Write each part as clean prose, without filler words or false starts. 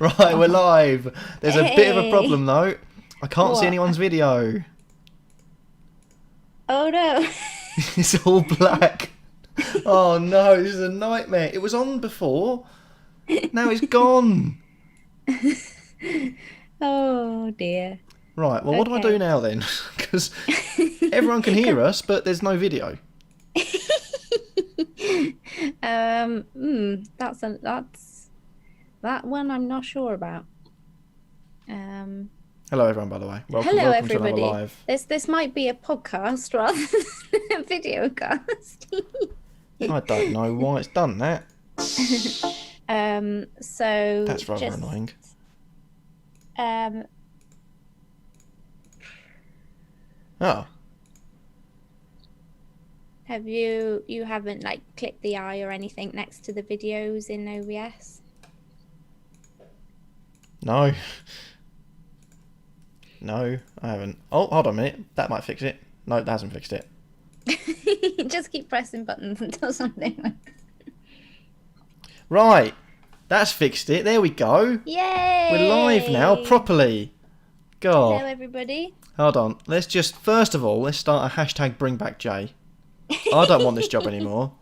Right, we're live. There's a bit of a problem though. I can't see anyone's video. Oh no. It's all black. Oh no, this is a nightmare. It was on before. Now it's gone. Oh dear. Right, well what do I do now then? Because everyone can hear us, but there's no video. That's that one I'm not sure about. Hello everyone, by the way. Hello welcome everybody. To live. This might be a podcast rather than a video cast. I don't know why it's done that. So that's rather annoying. Oh. Have you haven't like clicked the eye or anything next to the videos in OBS? No. No, I haven't. Oh, hold on a minute. That might fix it. No, it hasn't fixed it. Just keep pressing buttons until something. Right. That's fixed it. There we go. Yay! We're live now, properly. God. Hello, everybody. Hold on. Let's just, first of all, let's start a hashtag bring back Jay. I don't want this job anymore.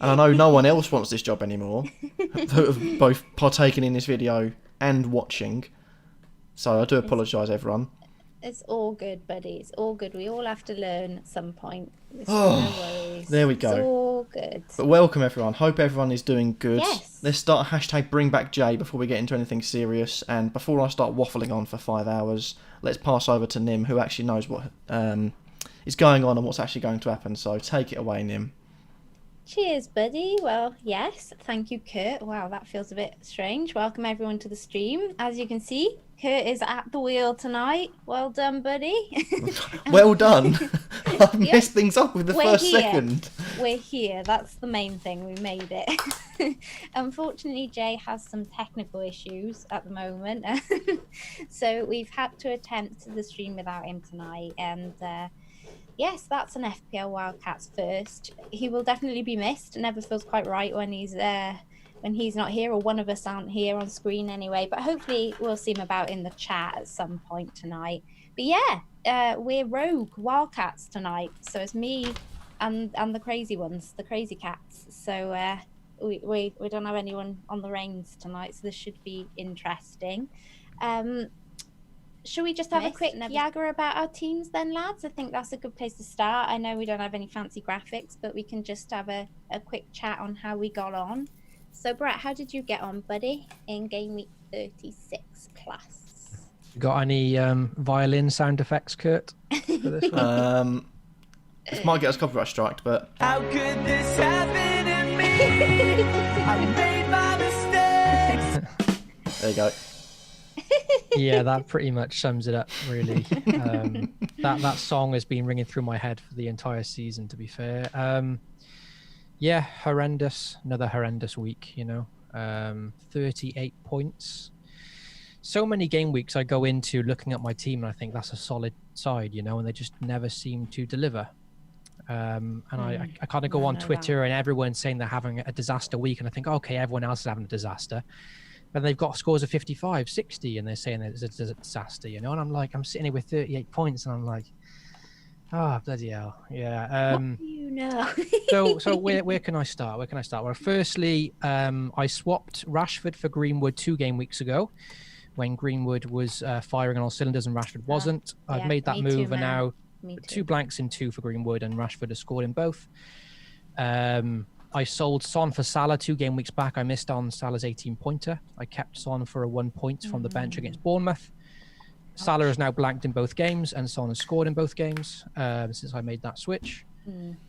And I know no one else wants this job anymore. Who have both partaken in this video and watching. So I do apologise, everyone. It's all good, buddy. It's all good. We all have to learn at some point. Oh, no worries. There we go. It's all good. But welcome, everyone. Hope everyone is doing good. Yes. Let's start a hashtag bring back Jay before we get into anything serious. And before I start waffling on for 5 hours, let's pass over to Nim, who actually knows what is going on and what's actually going to happen. So take it away, Nim. Cheers, buddy. Well, yes. Thank you, Kurt. Wow, that feels a bit strange. Welcome, everyone, to the stream. As you can see, Kurt is at the wheel tonight. Well done, buddy. Well done. I've messed things up with the first second. We're here. That's the main thing. We made it. Unfortunately, Jay has some technical issues at the moment. So we've had to attempt the stream without him tonight. And yes, that's an FPL WildCats first. He will definitely be missed. It never feels quite right when he's not here, or one of us aren't here on screen anyway. But hopefully we'll see him about in the chat at some point tonight. But yeah, we're rogue wildcats tonight, so it's me and the crazy ones, the crazy cats. So we don't have anyone on the reins tonight, so this should be interesting. Should we just have a quick Yaga about our teams then, lads? I think that's a good place to start. I know we don't have any fancy graphics, but we can just have a quick chat on how we got on. So, Brett, how did you get on, buddy, in game week 36 plus? You got any violin sound effects, Kurt, for this one? This might get us copyright striked, but... How could this happen to me? I made my mistakes. There you go. Yeah, that pretty much sums it up, really. That song has been ringing through my head for the entire season, to be fair. Yeah, horrendous. Another horrendous week, 38 points. So many game weeks I go into looking at my team and I think that's a solid side, and they just never seem to deliver. And I kind of go on Twitter and everyone's saying they're having a disaster week, and I think, okay, everyone else is having a disaster. But they've got scores of 55, 60, and they're saying it's a disaster, and I'm sitting here with 38 points, and I'm like, oh, bloody hell. Yeah. What do you know? so where can I start? Well, firstly, I swapped Rashford for Greenwood 2 game weeks ago when Greenwood was firing on all cylinders and Rashford wasn't. I've made that move, and now 2 blanks in 2 for Greenwood, and Rashford has scored in both. I sold Son for Salah 2 game weeks back. I missed on Salah's 18-pointer. I kept Son for a 1 point from the bench against Bournemouth. Salah has now blanked in both games, and Son has scored in both games since I made that switch.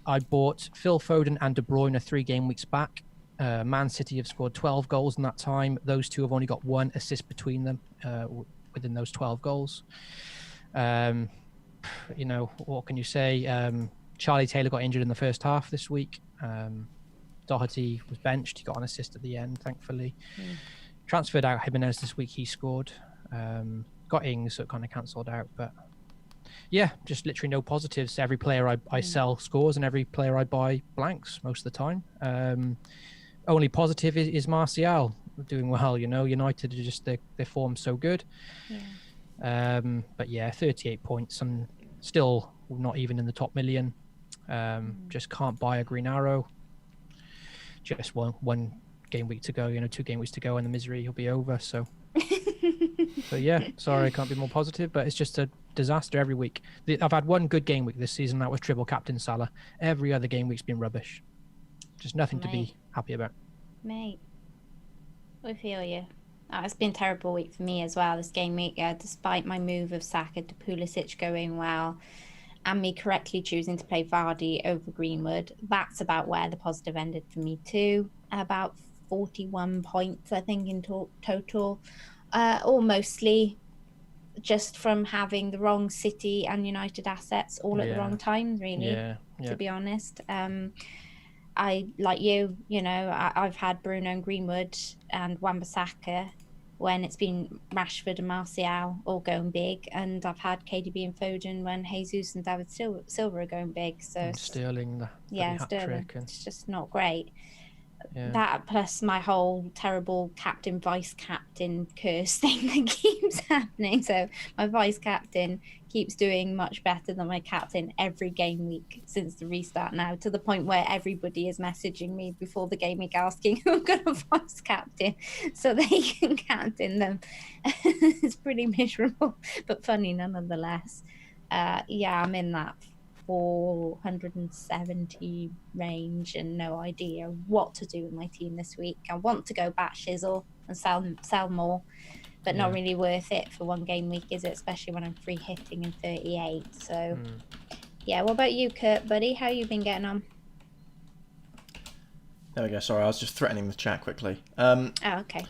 I bought Phil Foden and De Bruyne 3 game weeks back. Man City have scored 12 goals in that time. Those 2 have only got 1 assist between them within those 12 goals. What can you say? Charlie Taylor got injured in the first half this week. Doherty was benched. He got an assist at the end, thankfully. Transferred out Jimenez this week. He scored. Got Ings, so it kind of cancelled out. But yeah, just literally no positives. Every player I sell scores, and every player I buy blanks most of the time. Only positive is Martial doing well. United are just their form's so good. But yeah, 38 points. I'm still not even in the top million. Just can't buy a green arrow. Just one game week to go, 2 game weeks to go, and the misery will be over. So yeah, sorry I can't be more positive, but it's just a disaster every week. I've had 1 good game week this season. That was triple captain Salah. Every other game week's been rubbish. Just nothing to be happy about. Mate, we feel you. It's been a terrible week for me as well this game week. Despite my move of Saka to Pulisic going well, and me correctly choosing to play Vardy over Greenwood, that's about where the positive ended for me too. About 41 points, I think, in total. All mostly just from having the wrong City and United assets all at the wrong time, really, to be honest. I, like you, I've had Bruno and Greenwood and Wan-Bissaka when it's been Rashford and Martial all going big, and I've had KDB and Foden when Jesus and David Silva are going big. So and Sterling, Sterling, it's just not great. Yeah. That plus my whole terrible captain vice captain curse thing that keeps happening. So my vice captain keeps doing much better than my captain every game week since the restart now, to the point where everybody is messaging me before the game week asking who I'm going to vice captain so they can captain them. It's pretty miserable, but funny nonetheless. I'm in that 470 range and no idea what to do with my team this week. I want to go bat shizzle and sell more, but not really worth it for 1 game week, is it? Especially when I'm free hitting in 38. So what about you, Kurt, buddy? How you been getting on? There we go. Sorry, I was just threatening the chat quickly. Okay.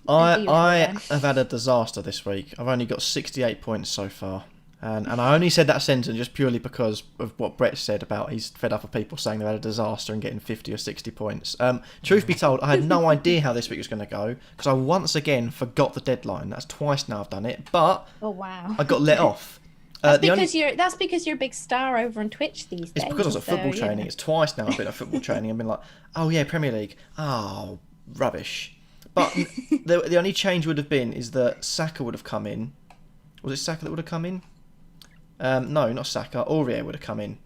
I have had a disaster this week. I've only got 68 points so far. And I only said that sentence just purely because of what Brett said about he's fed up of people saying they've had a disaster and getting 50 or 60 points. Truth be told, I had no idea how this week was going to go because I once again forgot the deadline. That's twice now I've done it, but oh wow, I got let off. That's because you're a big star over on Twitch these days. It's because I was at football training. It's twice now I've been at football training and been like, oh yeah, Premier League. Oh, rubbish. But the only change would have been is that Saka would have come in. Was it Saka that would have come in? No, not Saka. Aurier would have come in.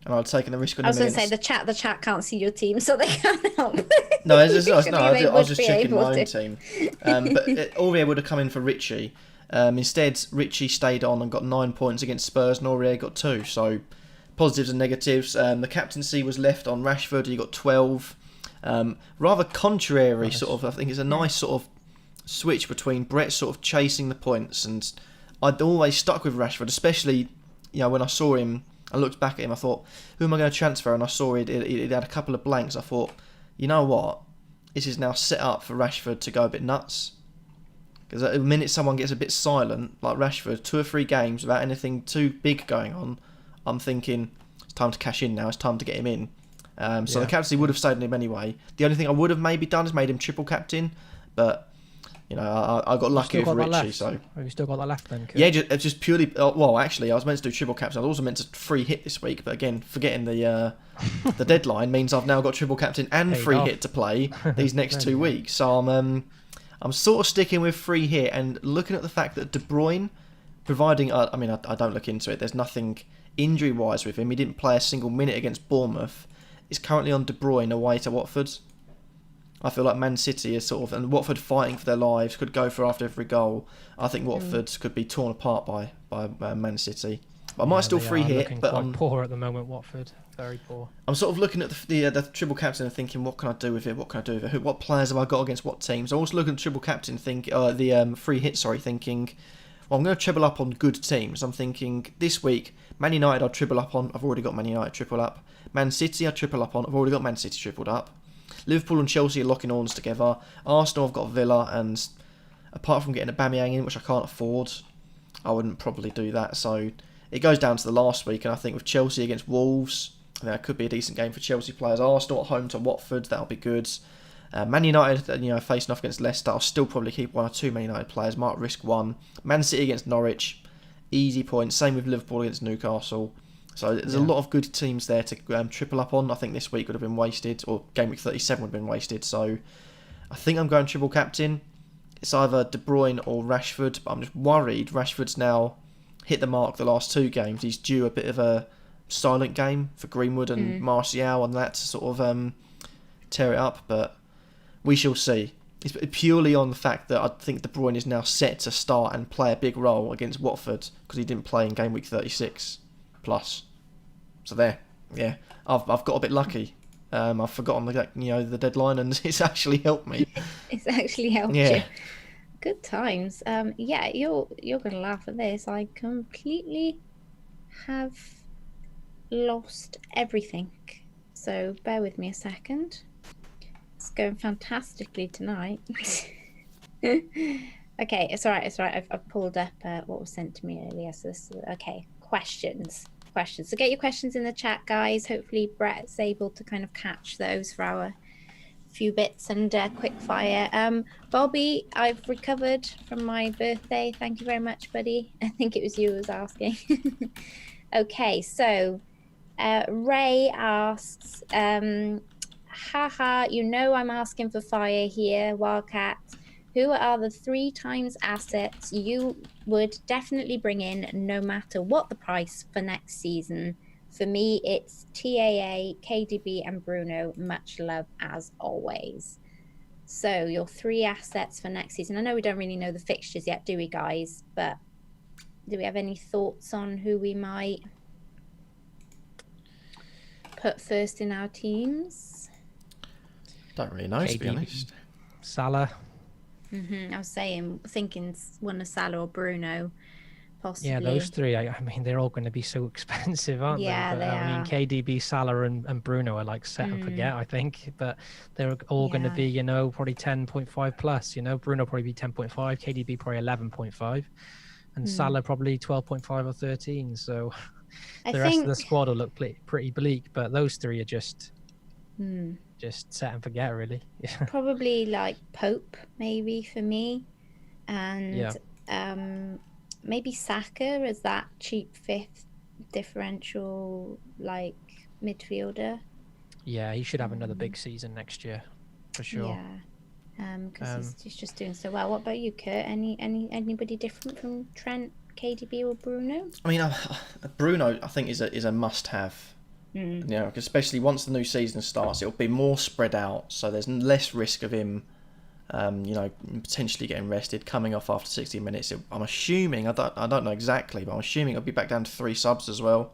And I'd taken the risk on him. I was going to say against... the chat can't see your team, so they can't help. No, I was Usually just they checking would my be own team. But Aurier would have come in for Richie. Instead, Richie stayed on and got 9 points against Spurs, and Aurier got 2. So, positives and negatives. The captaincy was left on Rashford. He got 12. Rather contrary, sort of. I think it's a nice sort of switch between Brett sort of chasing the points, and I'd always stuck with Rashford, especially when I saw him. I looked back at him, I thought, who am I going to transfer? And I saw it had a couple of blanks. I thought, you know what? This is now set up for Rashford to go a bit nuts. Because at the minute someone gets a bit silent, like Rashford, 2 or 3 games without anything too big going on, I'm thinking, it's time to cash in now, it's time to get him in. So the captaincy would have stayed on him anyway. The only thing I would have maybe done is made him triple captain, but... I got lucky with Richie, so... Have you still got that left then? Yeah, just purely... well, actually, I was meant to do triple captain. I was also meant to free hit this week, but again, forgetting the deadline means I've now got triple captain and free hit to play these next 2 weeks. So I'm sort of sticking with free hit and looking at the fact that De Bruyne, providing... I don't look into it. There's nothing injury-wise with him. He didn't play a single minute against Bournemouth. He's currently on De Bruyne away to Watford. I feel like Man City is sort of, and Watford fighting for their lives, could go for after every goal. I think Watford could be torn apart by Man City. But I might still free hit, but I'm poor at the moment. Watford, very poor. I'm sort of looking at the triple captain and thinking, what can I do with it? What can I do with it? What players have I got against what teams? I'm also looking at the triple captain, the free hit. Thinking, well, I'm going to treble up on good teams. I'm thinking this week, Man United I'll triple up on. I've already got Man United triple up. Man City I triple up on. I've already got Man City tripled up. Liverpool and Chelsea are locking horns together. Arsenal have got Villa, and apart from getting a Aubameyang in, which I can't afford, I wouldn't probably do that. So it goes down to the last week, and I think with Chelsea against Wolves, I think that could be a decent game for Chelsea players. Arsenal at home to Watford, that'll be good. Man United, facing off against Leicester, I'll still probably keep 1 or 2 Man United players. Might risk 1. Man City against Norwich, easy points. Same with Liverpool against Newcastle. So there's a lot of good teams there to triple up on. I think this week would have been wasted, or game week 37 would have been wasted. So I think I'm going triple captain. It's either De Bruyne or Rashford, but I'm just worried. Rashford's now hit the mark the last 2 games. He's due a bit of a silent game for Greenwood and Martial and that to sort of tear it up, but we shall see. It's purely on the fact that I think De Bruyne is now set to start and play a big role against Watford because he didn't play in game week 36 plus. So there, yeah, I've got a bit lucky. I've forgotten the deadline, and it's actually helped me. It's actually helped you. Good times. Yeah, you're gonna laugh at this. I completely have lost everything. So bear with me a second. It's going fantastically tonight. Okay, it's all right. I've pulled up what was sent to me earlier. So okay, questions. So get your questions in the chat, guys. Hopefully Brett's able to kind of catch those for our few bits and quickfire. Bobby, I've recovered from my birthday. Thank you very much, buddy. I think it was you who was asking. Okay, so Ray asks, haha, I'm asking for fire here, Wildcat. Who are the 3 times assets you would definitely bring in no matter what the price for next season? For me, it's TAA, KDB and Bruno. Much love as always. So your 3 assets for next season. I know we don't really know the fixtures yet, do we, guys? But do we have any thoughts on who we might put first in our teams? Don't really know, to be honest. Salah. I was thinking one of Salah or Bruno, possibly. Yeah, those 3. I mean, they're all going to be so expensive, aren't they? But, They are. I mean, KDB, Salah, and Bruno are like set and forget, I think. But they're all going to be, probably 10.5 plus. Bruno probably be 10.5, KDB probably 11.5, and Salah probably 12.5 or 13. So the rest of the squad will look pretty bleak. But those 3 are just set and forget, really. Probably like Pope, maybe for me, and maybe Saka as that cheap 5th differential like midfielder. Yeah, he should have another big season next year for sure. Yeah, because he's just doing so well. What about you, Kurt? Anybody different from Trent, KDB or Bruno? I mean, Bruno, I think, is a must-have. You know, especially once the new season starts, it'll be more spread out, so there's less risk of him, you know, potentially getting rested, coming off after 60 minutes. I'm assuming, I don't know exactly, but I'm assuming it'll be back down to 3 subs as well.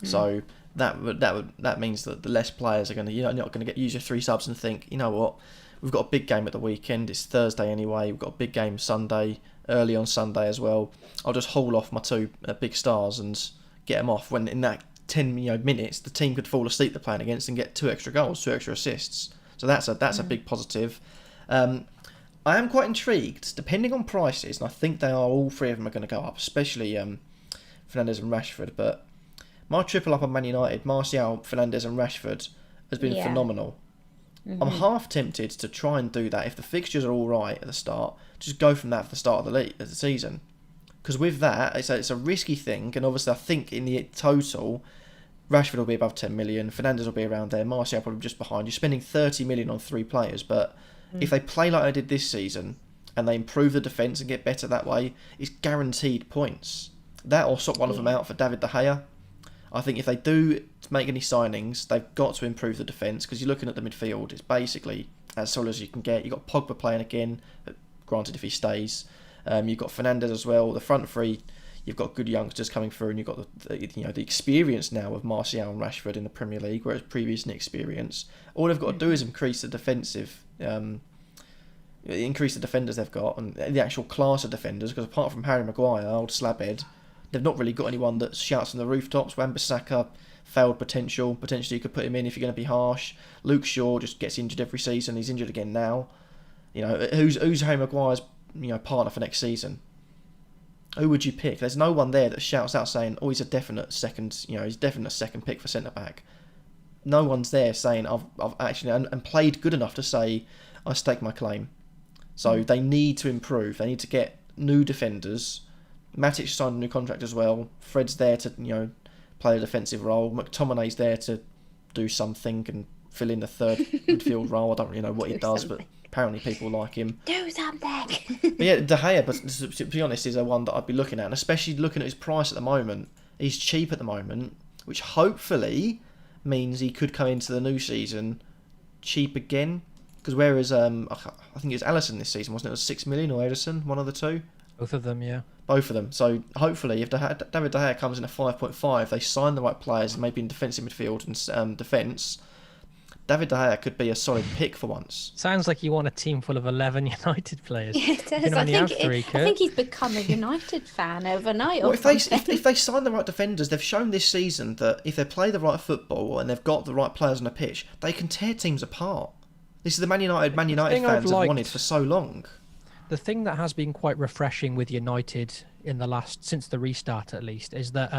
So that means that the less players are going to, you know, not going to use your 3 subs and think, you know what, we've got a big game at the weekend. It's Thursday anyway. We've got a big game Sunday, early on Sunday as well. I'll just haul off my 2 big stars and get them off. When in that 10 minutes, the team could fall asleep they're playing against and get 2 extra goals, 2 extra assists. So that's a big positive. I am quite intrigued, depending on prices, and I think they are, all 3 of them are going to go up, especially Fernandes and Rashford. But my triple up on Man United, Martial, Fernandes and Rashford, has been phenomenal. I'm half tempted to try and do that if the fixtures are all right at the start. Just go from that for the start of the season, because with that it's a risky thing, and obviously I think in the total, Rashford will be above 10 million, Fernandes will be around there, Martial probably just behind. You're spending 30 million on 3 players, but if they play like they did this season and they improve the defence and get better that way, it's guaranteed points. That or swap one of them out for David De Gea. I think if they do make any signings, they've got to improve the defence, because you're looking at the midfield, it's basically as solid as you can get. You've got Pogba playing again, granted if he stays. You've got Fernandes as well. The front 3, you've got good youngsters coming through, and you've got the experience now of Martial and Rashford in the Premier League, whereas previous inexperience. All they've got to do is increase the defensive, increase the defenders they've got, and the actual class of defenders, because apart from Harry Maguire, old slabhead, they've not really got anyone that shouts from the rooftops. Wan-Bissaka, failed potential. Potentially you could put him in if you're going to be harsh. Luke Shaw just gets injured every season. He's injured again now. You know, who's Harry Maguire's partner for next season? Who would you pick? There's no one there that shouts out saying, "Oh, he's a definite second. He's definitely a second pick for centre back." No one's there saying, "I've actually and played good enough to say I stake my claim." So they need to improve. They need to get new defenders. Matic signed a new contract as well. Fred's there to play a defensive role. McTominay's there to do something and fill in the third midfield role. I don't really know what he does, but apparently people like him. Do something. But yeah, De Gea, but to be honest, is a one that I'd be looking at, and especially looking at his price at the moment. He's cheap at the moment, which hopefully means he could come into the new season cheap again. Because whereas I think it was Alisson this season, wasn't it? It was 6 million, or Ederson, one of the two. Both of them, yeah. Both of them. So hopefully, if David De Gea comes in at 5.5, they sign the right players, maybe in defensive midfield and defence. David De Gea could be a solid pick for once. Sounds like you want a team full of 11 United players. Yeah, it does. You can only have 3, I think he's become a United fan overnight. Well, if they sign the right defenders, they've shown this season that if they play the right football and they've got the right players on the pitch, they can tear teams apart. This is the Man United fans have wanted for so long. The thing that has been quite refreshing with United since the restart at least, is that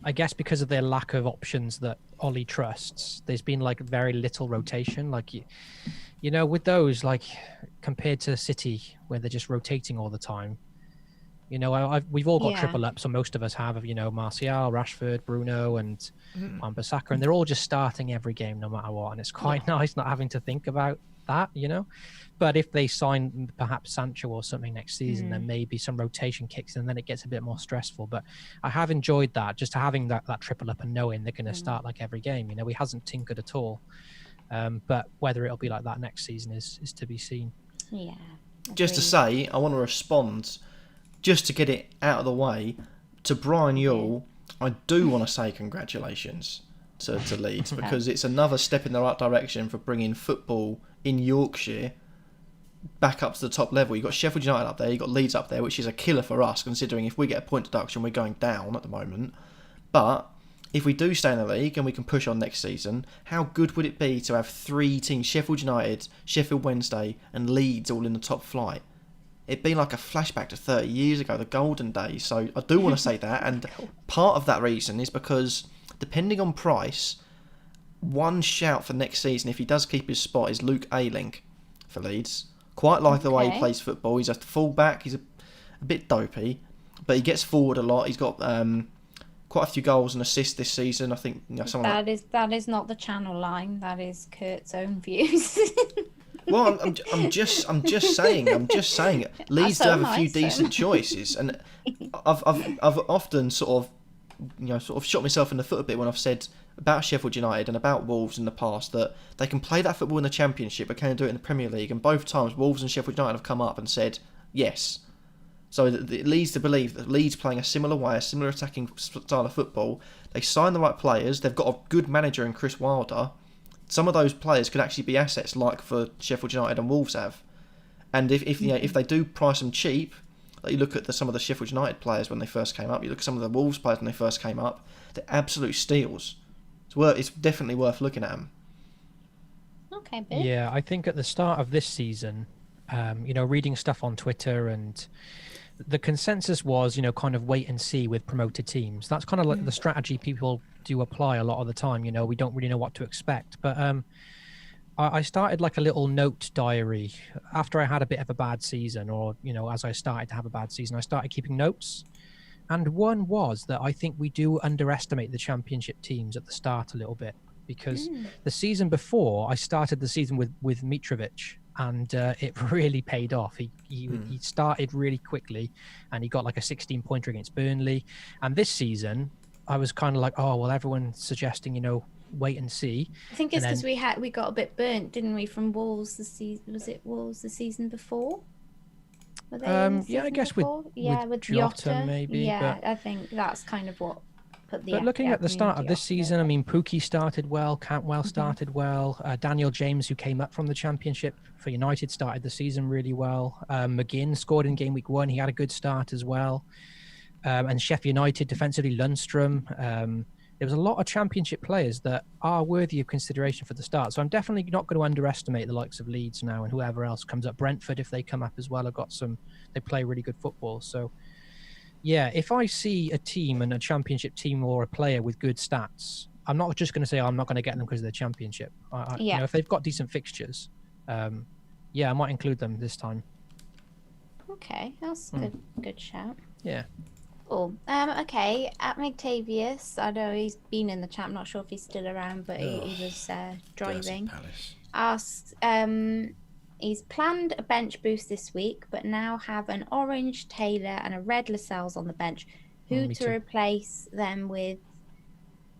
I guess because of their lack of options that Ollie trusts, there's been like very little rotation. Like, with those, like compared to City, where they're just rotating all the time. We've all got triple ups, so most of us have, Martial, Rashford, Bruno, and Wan-Bissaka, and they're all just starting every game no matter what. And it's quite nice not having to think about that, But if they sign perhaps Sancho or something next season, then maybe some rotation kicks in, and then it gets a bit more stressful. But I have enjoyed that, just having that triple up and knowing they're going to start like every game. He hasn't tinkered at all. But whether it'll be like that next season is to be seen. Yeah. Just to say, I want to respond, just to get it out of the way, to Brian Yule. I do want to say congratulations to Leeds, because it's another step in the right direction for bringing football in Yorkshire back up to the top level. You've got Sheffield United up there, you've got Leeds up there, which is a killer for us, considering if we get a point deduction, we're going down at the moment. But if we do stay in the league and we can push on next season, how good would it be to have 3 teams, Sheffield United, Sheffield Wednesday and Leeds, all in the top flight? It'd be like a flashback to 30 years ago, the golden days. So I do want to say that, and part of that reason is because, depending on price, one shout for next season, if he does keep his spot, is Luke Ayling for Leeds. Quite like the way he plays football. He's a full-back. He's a bit dopey, but he gets forward a lot. He's got quite a few goals and assists this season. I think that is not the channel line. That is Kurt's own views. Well, I'm just saying. Leeds do so have a few nice, so decent choices, and I've often sort of shot myself in the foot a bit when I've said about Sheffield United and about Wolves in the past that they can play that football in the Championship, but can't do it in the Premier League. And both times, Wolves and Sheffield United have come up and said yes. So it leads to believe that Leeds playing a similar way, a similar attacking style of football. They sign the right players. They've got a good manager in Chris Wilder. Some of those players could actually be assets like for Sheffield United and Wolves have. And if they do price them cheap, like you look at some of the Sheffield United players when they first came up, you look at some of the Wolves players when they first came up, they're absolute steals. It's definitely worth looking at them. Okay, Bill. Yeah, I think at the start of this season, reading stuff on Twitter, and the consensus was, kind of wait and see with promoted teams. That's kind of like the strategy people do apply a lot of the time. We don't really know what to expect. But I started like a little note diary after I had a bit of a bad season, or, as I started to have a bad season, I started keeping notes. And one was that I think we do underestimate the Championship teams at the start a little bit, because the season before, I started the season with Mitrovic, and it really paid off. He started really quickly, and he got like a 16-pointer against Burnley. And this season, I was kind of like, oh, well, everyone's suggesting, wait and see. I think it's because we got a bit burnt, didn't we, from Wolves the season? Was it Wolves the season before? Were they in the I guess before? with Jota Jota maybe. Yeah, but... I think that's kind of what put the. But looking at the start of this season, I mean, mean, Pookie started well, Cantwell started well, Daniel James, who came up from the Championship for United, started the season really well. McGinn scored in game week 1. He had a good start as well. And Sheffield United defensively, Lundstrom. There was a lot of Championship players that are worthy of consideration for the start. So I'm definitely not going to underestimate the likes of Leeds now, and whoever else comes up. Brentford, if they come up as well, they play really good football. So yeah, if I see a team and a Championship team or a player with good stats, I'm not just going to say I'm not going to get them because of the Championship. If they've got decent fixtures, I might include them this time. Okay, that's good shout. Yeah. Cool. Okay, at McTavius, I know he's been in the chat. I'm not sure if he's still around, but he was driving. Asked, he's planned a bench boost this week, but now have an orange Taylor and a red Lascelles on the bench. Who to replace them with?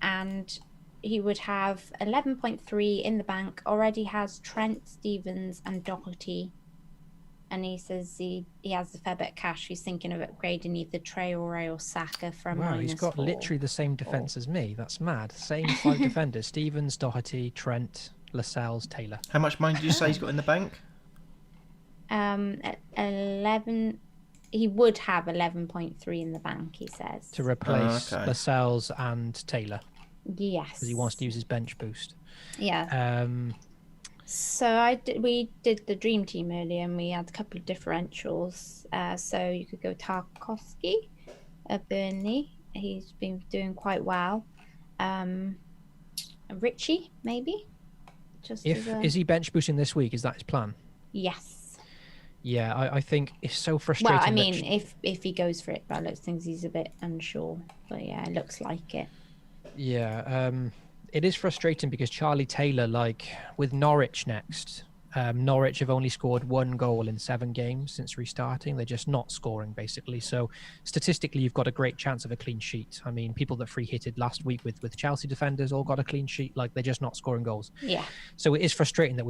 And he would have 11.3 in the bank. Already has Trent, Stevens, and Doherty. And he says he has a fair bit of cash. He's thinking of upgrading either Traore or Saka from Wow, he's got -4. literally the same defence as me. That's mad. Same 5 defenders. Stevens, Doherty, Trent, Lascelles, Taylor. How much money did you say he's got in the bank? 11. He would have 11.3 in the bank, he says. To replace Lascelles and Taylor. Yes. Because he wants to use his bench boost. Yeah. So we did the dream team earlier, and we had a couple of differentials. So you could go Tarkowski at Burnley. He's been doing quite well. Richie, maybe. Is he bench boosting this week? Is that his plan? Yes. Yeah, I think it's so frustrating. Well, I mean, if he goes for it, by looks things, he's a bit unsure. But yeah, it looks like it. Yeah. It is frustrating because Charlie Taylor, like with Norwich next, Norwich have only scored 1 goal in 7 games since restarting. They're just not scoring, basically. So statistically, you've got a great chance of a clean sheet. I mean, people that free-hitted last week with Chelsea defenders all got a clean sheet. Like, they're just not scoring goals. Yeah. So it is frustrating that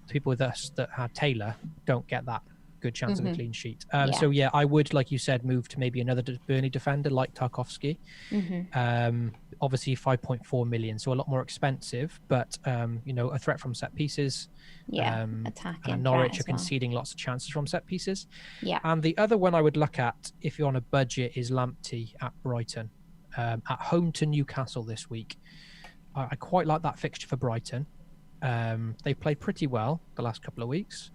people with us that had Taylor don't get that good chance of a clean sheet. So yeah, I would, like you said, move to maybe another Burnley defender like Tarkowski. Obviously 5.4 million, so a lot more expensive, but a threat from set pieces. Attacking. And Norwich are conceding lots of chances from set pieces. Yeah. And the other one I would look at if you're on a budget is Lamptey at Brighton, at home to Newcastle this week. I quite like that fixture for Brighton. They've played pretty well the last couple of weeks.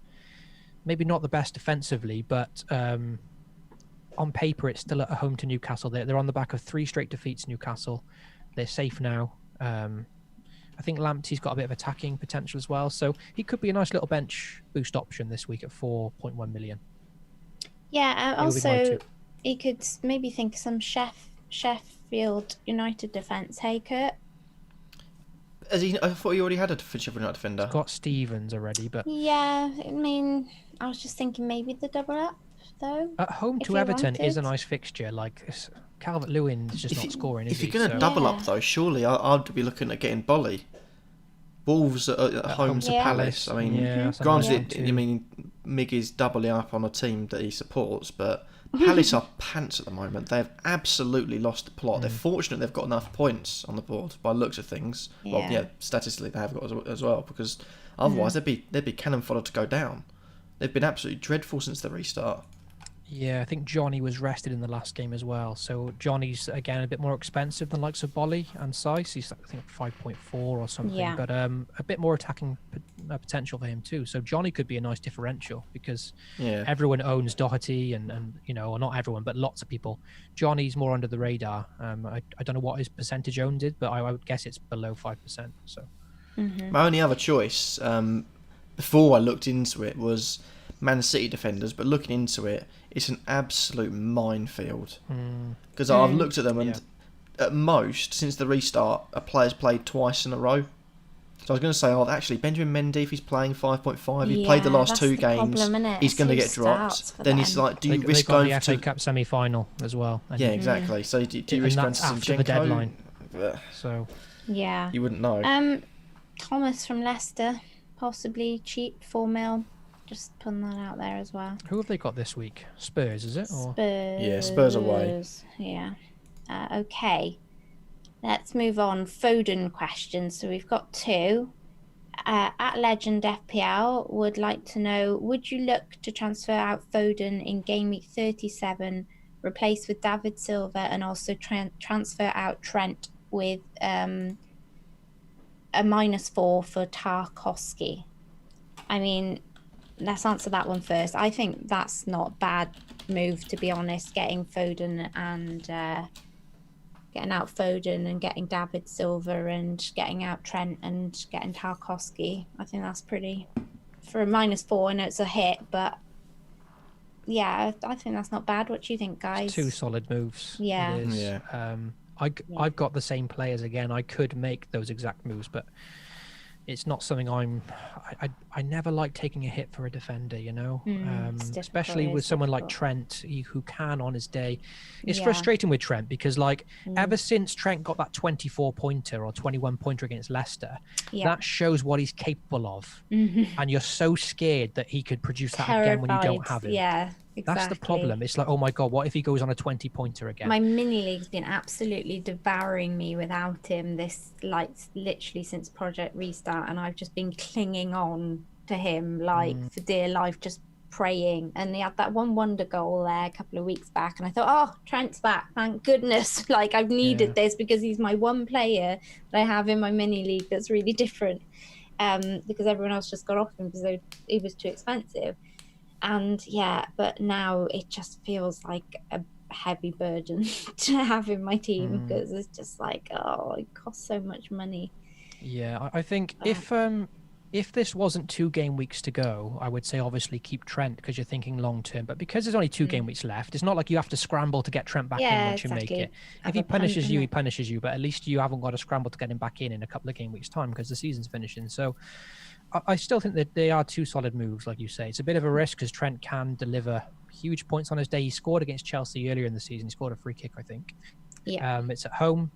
Maybe not the best defensively, but on paper, it's still at home to Newcastle. They're on the back of 3 straight defeats, Newcastle. They're safe now. I think Lamptey's got a bit of attacking potential as well. So he could be a nice little bench boost option this week at 4.1 million. Yeah, also, he could maybe think some Sheffield United defence. Hey, Kurt? I thought he already had a Sheffield United defender. Got Stevens already, but Yeah, I mean, I was just thinking maybe the double up though. at home if to you Everton is a wanted. nice fixture. Like Calvert-Lewin's just not scoring, is If he? you're going to So- double up Yeah. though, surely I'd be looking at getting Bolly. Wolves at home to Yeah. Palace. I mean, Yeah, that's a granted, nice one I too. mean, Miggy's doubling up on a team that he supports, but Palace are pants at the moment. They've absolutely lost the plot. They're fortunate they've got enough points on the board by the looks of things. Well, Yeah. yeah, statistically they have got as well, because otherwise they'd be cannon fodder to go down. They've been absolutely dreadful since the restart. Yeah, I think Johnny was rested in the last game as well. So Johnny's again a bit more expensive than likes of Bolly and Sice. He's I think 5.4 or something, Yeah. but a bit more attacking potential for him too. So Johnny could be a nice differential because Yeah. everyone owns Doherty and you know, or not everyone, but lots of people. Johnny's more under the radar. I don't know what his percentage owned is, but I would guess it's below 5%. So My only other choice, before I looked into it, was Man City defenders, but looking into it, it's an absolute minefield. Because I've looked at them, and at most, since the restart, a player's played twice in a row. So I was going to say, actually, Benjamin Mendy, if he's playing 5.5, he played the Yeah, last that's 2 the games, problem, innit? he's going to Who get dropped. starts for Then it's them? like, do they you risk got going the FA to... Cup semi-final as well. And Yeah, exactly. So do you And risk going that's to after the Zinchenko? deadline. Ugh, So Yeah. you wouldn't know. Thomas from Leicester, possibly cheap, 4 mil. Just putting that out there as well. who have they got this week? Spurs, is it? Or Spurs. Yeah, Spurs away. Yeah. Okay. Let's move on. Foden questions. So we've got 2. At Legend FPL would like to know, would you look to transfer out Foden in game week 37, replace with David Silva, and also transfer out Trent with a -4 for Tarkowski? I mean, let's answer that one first. I think that's not a bad move, to be honest, getting Foden and getting out Foden and getting David Silva and getting out Trent and getting Tarkowski. I think that's pretty, for a -4, I know it's a hit, but yeah, I think that's not bad. What do you think, guys? 2 solid moves. Yeah. It is. Yeah. I've got the same players again. I could make those exact moves, but it's not something I never like taking a hit for a defender, you know, it's difficult, especially it with is someone like difficult. Trent, who can on his day. It's Yeah. frustrating with Trent because, like, ever since Trent got that 24-pointer or 21-pointer against Leicester, Yeah. that shows what he's capable of. And you're so scared that he could produce that again when you don't have him. Yeah, exactly. That's the problem. It's like, oh my God, what if he goes on a 20-pointer again? My mini league's been absolutely devouring me without him this, like, literally since Project Restart, and I've just been clinging on to him like for dear life, just praying. And he had that one wonder goal there a couple of weeks back, and I thought, oh, Trent's back, thank goodness. Like, I've needed this because he's my one player that I have in my mini league that's really different, because everyone else just got off him because he was too expensive. And yeah, but now it just feels like a heavy burden to have in my team because it's just like, oh, it costs so much money. Yeah, I think if this wasn't 2 game weeks to go, I would say obviously keep Trent because you're thinking long term. But because there's only 2 game weeks left, it's not like you have to scramble to get Trent back in Yeah, once you make exactly. it. Have If he a punt, punishes you, innit? he punishes you. But at least you haven't got to scramble to get him back in a couple of game weeks' time because the season's finishing. So I still think that they are 2 solid moves, like you say. It's a bit of a risk because Trent can deliver huge points on his day. He scored against Chelsea earlier in the season. He scored a free kick, I think. Yeah. It's at home.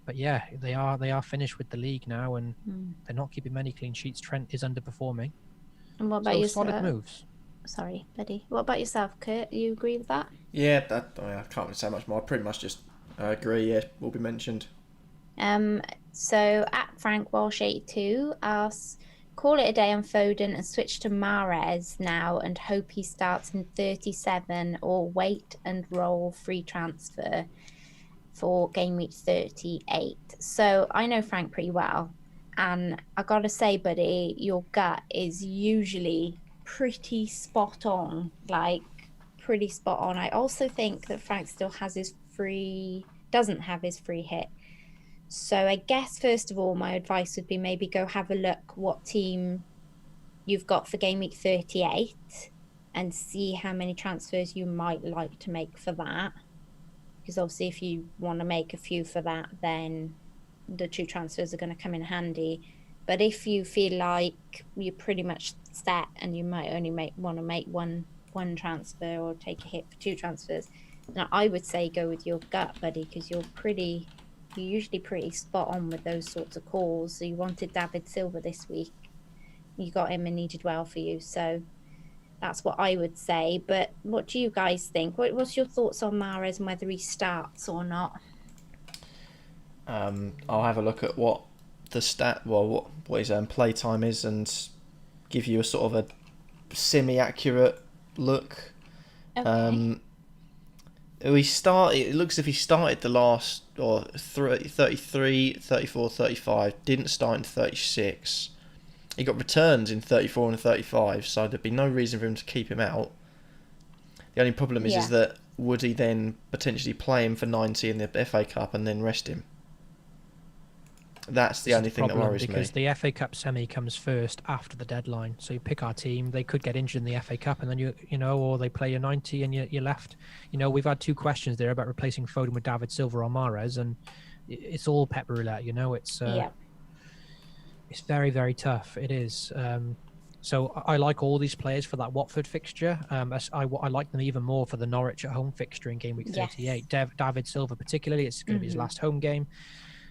But yeah, they are finished with the league now, and they're not keeping many clean sheets. Trent is underperforming. And what about So yourself? solid moves. Sorry, Buddy. What about yourself, Kurt? You agree with that? Yeah, I can't really say much more. I pretty much just agree, yeah, will be mentioned. So at Frank Walsh 82 asks, call it a day on Foden and switch to Mahrez now and hope he starts in 37, or wait and roll free transfer for game week 38. So I know Frank pretty well, and I gotta say, buddy, your gut is usually pretty spot on, like pretty spot on. I also think that Frank still has doesn't have his free hit. So I guess first of all, my advice would be maybe go have a look what team you've got for game week 38 and see how many transfers you might like to make for that. Because obviously if you want to make a few for that, then the 2 transfers are going to come in handy. But if you feel like you're pretty much set and you might only want to make one transfer or take a hit for 2 transfers, then I would say go with your gut, buddy, because you're usually pretty spot on with those sorts of calls. So you wanted David Silva this week. You got him and he did well for you. So that's what I would say. But what do you guys think? What's your thoughts on Mahrez and whether he starts or not? I'll have a look at what his play time is and give you a sort of a semi-accurate look. Okay. It looks as if he started the last 33, 34, 35, didn't start in 36. He got returns in 34 and 35, so there'd be no reason for him to keep him out. The only problem is that would he then potentially play him for 90 in the FA Cup and then rest him? That's the only thing that worries me. Because the FA Cup semi comes first after the deadline. So you pick our team, they could get injured in the FA Cup, and then you know, or they play a 90 and you're left. You know, we've had 2 questions there about replacing Foden with David Silva or Mahrez, and it's all pep roulette. You know, it's very, very tough. It is. So I like all these players for that Watford fixture. I like them even more for the Norwich at home fixture in game week 38. Yes. David Silva particularly, it's going to be his last home game.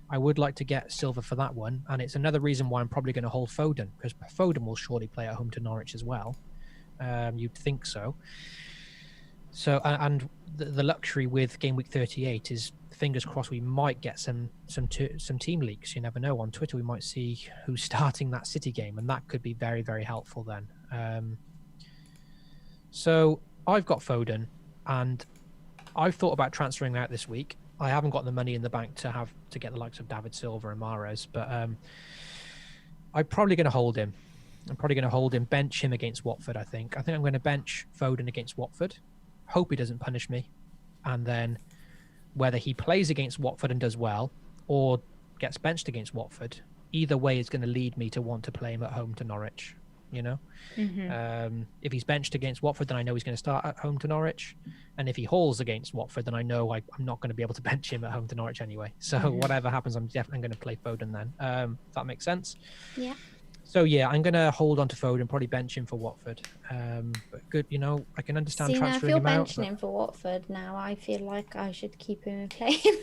I would like to get Silva for that one, and it's another reason why I'm probably going to hold Foden, because Foden will surely play at home to Norwich as well. You'd think so. So, and the luxury with game week 38 is, fingers crossed, we might get some team leaks. You never know. On Twitter, we might see who's starting that City game, and that could be very, very helpful then. So I've got Foden, and I've thought about transferring out this week. I haven't got the money in the bank to get the likes of David Silva and Mahrez, but I'm probably going to hold him. Bench him against Watford, I think. I'm going to bench Foden against Watford. Hope he doesn't punish me. And then whether he plays against Watford and does well or gets benched against Watford, either way is going to lead me to want to play him at home to Norwich, you know? If he's benched against Watford, then I know he's going to start at home to Norwich. And if he hauls against Watford, then I know I'm not going to be able to bench him at home to Norwich anyway. So whatever happens, I'm definitely going to play Foden then. If that makes sense. Yeah. So yeah, I'm going to hold on to Foden, probably bench him for Watford. But good, you know, I can understand transferring him out. See, now if you're benching him for Watford now, I feel like I should keep him and play him.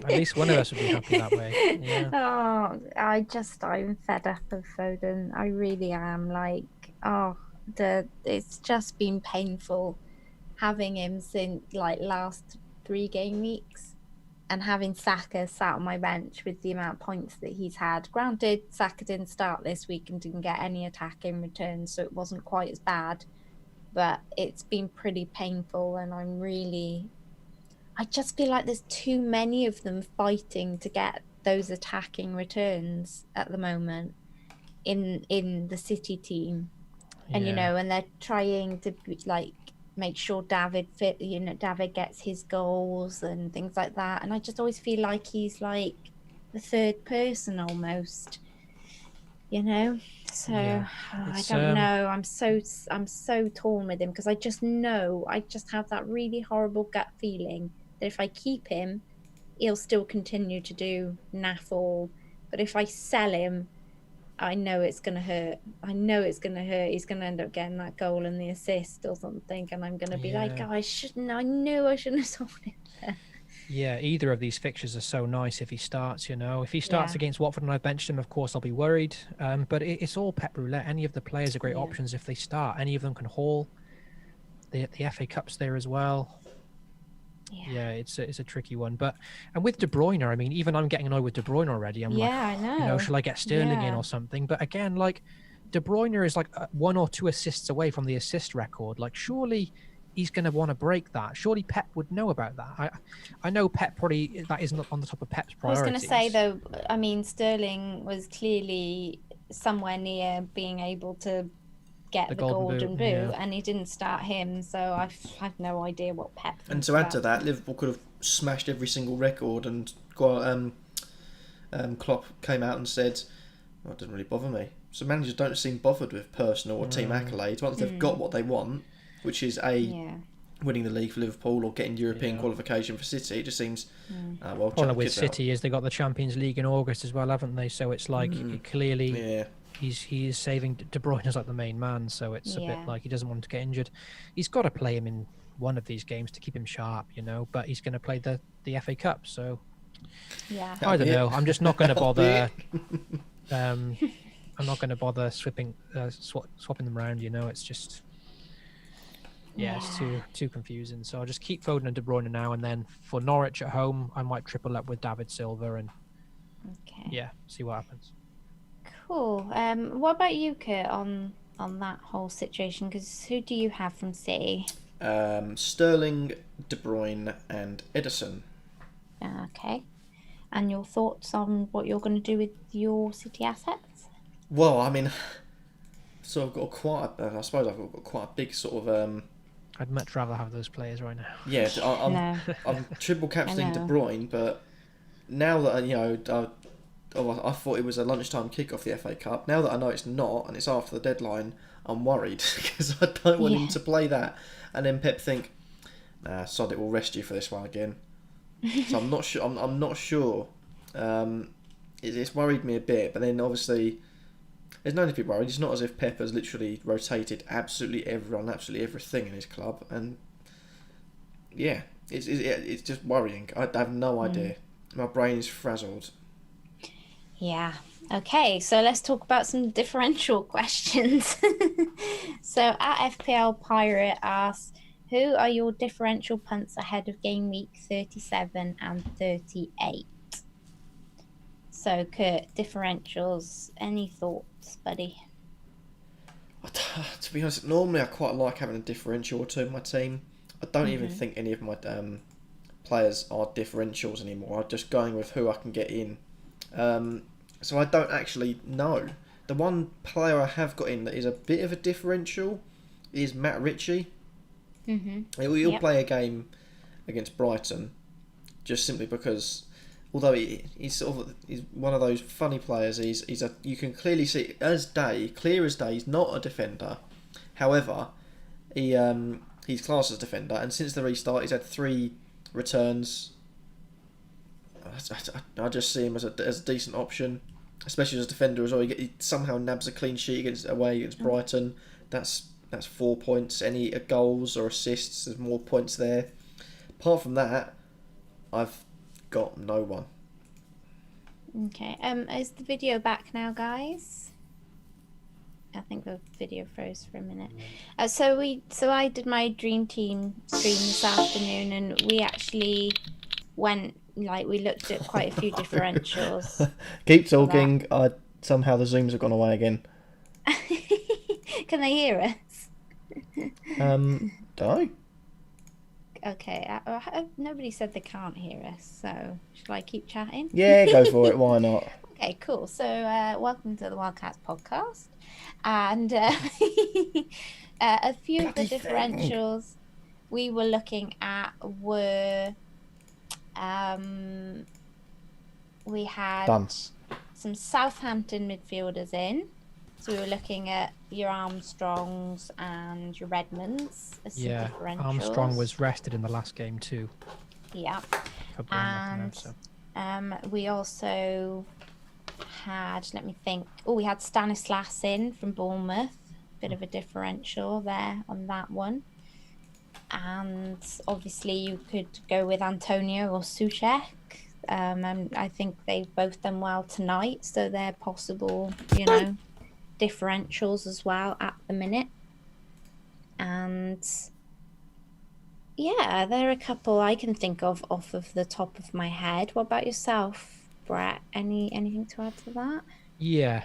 At least one of us would be happy that way. Yeah. Oh, I'm fed up of Foden. I really am. Like, it's just been painful having him since last 3 game weeks. And having Saka sat on my bench with the amount of points that he's had. Granted, Saka didn't start this week and didn't get any attack in return, so it wasn't quite as bad. But it's been pretty painful, and I just feel like there's too many of them fighting to get those attacking returns at the moment in the City team. And, you know, and they're trying to make sure David gets his goals and things like that, and I just always feel like he's like the third person almost, you know. So I don't know. I'm so torn with him because I just have that really horrible gut feeling that if I keep him, he'll still continue to do naff all, but if I sell him, I know it's going to hurt. He's going to end up getting that goal and the assist or something. And I'm going to be like, I knew I shouldn't have sold him there. Yeah, either of these fixtures are so nice if he starts, you know. If he starts against Watford and I benched him, of course, I'll be worried. But it's all pep roulette. Any of the players are great options if they start. Any of them can haul. The FA Cup's there as well. Yeah, it's a tricky one, and with De Bruyne, I mean, even I'm getting annoyed with De Bruyne already. I'm like, I know. You know, shall I get Sterling in or something? But again, like, De Bruyne is like 1 or 2 assists away from the assist record. Like, surely he's going to want to break that. Surely Pep would know about that. I know Pep probably that isn't on the top of Pep's priorities. I was going to say though, I mean, Sterling was clearly somewhere near being able to get the golden boot, and he didn't start him, so I've no idea what Pep. And to add to that, Liverpool could have smashed every single record, and Klopp came out and said, "Well, it doesn't really bother me." So managers don't seem bothered with personal or team accolades once they've got what they want, which is a winning the league for Liverpool or getting European qualification for City. It just seems well. Problem with City is they got the Champions League in August as well, haven't they? So it's like clearly he is saving De Bruyne as like the main man. So it's a bit like he doesn't want to get injured. He's got to play him in one of these games to keep him sharp, you know. But he's going to play the FA Cup, so I don't know. I'm just not going to bother. I'm not going to bother swapping them around. You know, it's just it's too confusing. So I'll just keep Foden and De Bruyne now, and then for Norwich at home, I might triple up with David Silva and see what happens. Cool. What about you, Kurt, on that whole situation? Because who do you have from City? Sterling, De Bruyne, and Edison. Okay. And your thoughts on what you're going to do with your City assets? Well, I mean, so I've got I suppose I've got quite a big sort of. I'd much rather have those players right now. Yeah, I'm triple captaining De Bruyne, but now that I thought it was a lunchtime kick-off the FA Cup. Now that I know it's not, and it's after the deadline, I'm worried because I don't want him to play that. And then Pep think, nah, sod it, we'll rest you for this one again. So I'm not sure. I'm not sure. It's worried me a bit, but then obviously there's no need to be worried. It's not as if Pep has literally rotated absolutely everyone, absolutely everything in his club, and it's just worrying. I have no idea. My brain is frazzled. Yeah. Okay, so let's talk about some differential questions. So at FPL Pirate asks, who are your differential punts ahead of game week 37 and 38? So Kurt, differentials, any thoughts, buddy? To be honest, normally I quite like having a differential or two in my team. I don't even think any of my players are differentials anymore. I'm just going with who I can get in. So I don't actually know. The one player I have got in that is a bit of a differential is Matt Ritchie. He'll play a game against Brighton just simply because, although he's one of those funny players. You can clearly see clear as day. He's not a defender. However, he's classed as defender, and since the restart, he's had 3 returns. I just see him as a decent option, especially as a defender as well. He somehow nabs a clean sheet away against Brighton. That's 4 points. Any goals or assists, there's more points there. Apart from that, I've got no one. Okay. Is the video back now, guys? I think the video froze for a minute. So I did my dream team stream this afternoon, and we actually went. We looked at quite a few differentials. Keep talking. Somehow the zooms have gone away again. Can they hear us? No. Okay. Nobody said they can't hear us, so shall I keep chatting? Yeah, go for it. Why not? Okay, cool. So welcome to the WildCats podcast. And a few of the differentials we were looking at were... we had some Southampton midfielders in, so we were looking at your Armstrongs and your Redmonds as some differentials. Armstrong was rested in the last game too. Yeah, and we also had, let me think. Oh, we had Stanislas in from Bournemouth. Bit of a differential there on that one. And obviously you could go with Antonio or Souček. And I think they've both done well tonight, so they're possible, differentials as well at the minute. And yeah, there are a couple I can think of off of the top of my head. What about yourself, Brett? Anything to add to that? Yeah.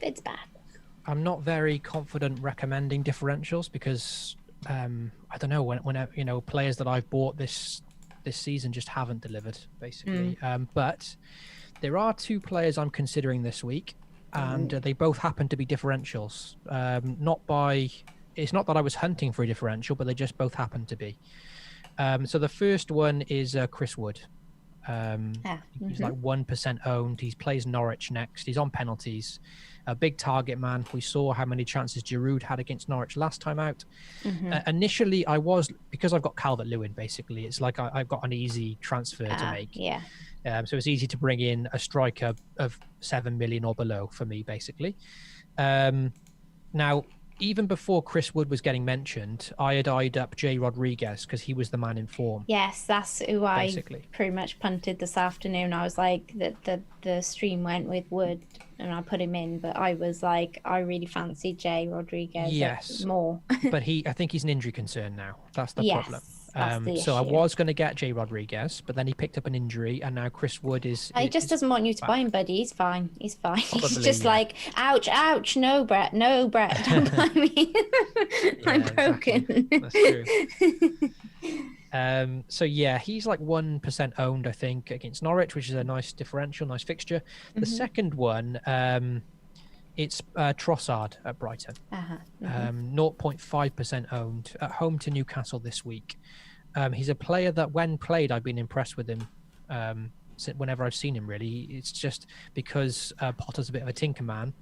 It's bad. I'm not very confident recommending differentials because I don't know when players that I've bought this season just haven't delivered basically. But there are 2 players I'm considering this week, and they both happen to be differentials. It's not that I was hunting for a differential, but they just both happen to be. So the first one is Chris Wood. He's like 1% owned. He plays Norwich next. He's on penalties. A big target man. We saw how many chances Giroud had against Norwich last time out. Initially, because I've got Calvert-Lewin, basically, it's like I've got an easy transfer to make. Yeah. So it's easy to bring in a striker of 7 million or below for me, basically. Now, even before Chris Wood was getting mentioned, I had eyed up Jay Rodriguez because he was the man in form. Yes, that's who basically. I pretty much punted this afternoon. I was like, the stream went with Wood and I put him in, but I was like, I really fancy Jay Rodriguez more. But I think he's an injury concern now. That's the problem. That's the so I issue. was going to get Jay Rodriguez, but then he picked up an injury, and now Chris Wood is. He just doesn't want you to buy him, buddy. He's fine. He's fine. Probably, He's just like, ouch, ouch. No, Brett. No, Brett. Don't buy me. I'm broken. Exactly. That's true. So yeah, he's like 1% owned, I think, against Norwich, which is a nice differential, nice fixture. The second one, it's Trossard at Brighton. 0.5% owned at home to Newcastle this week. He's a player that, when played, I've been impressed with him. Whenever I've seen him, really, it's just because Potter's a bit of a tinker man.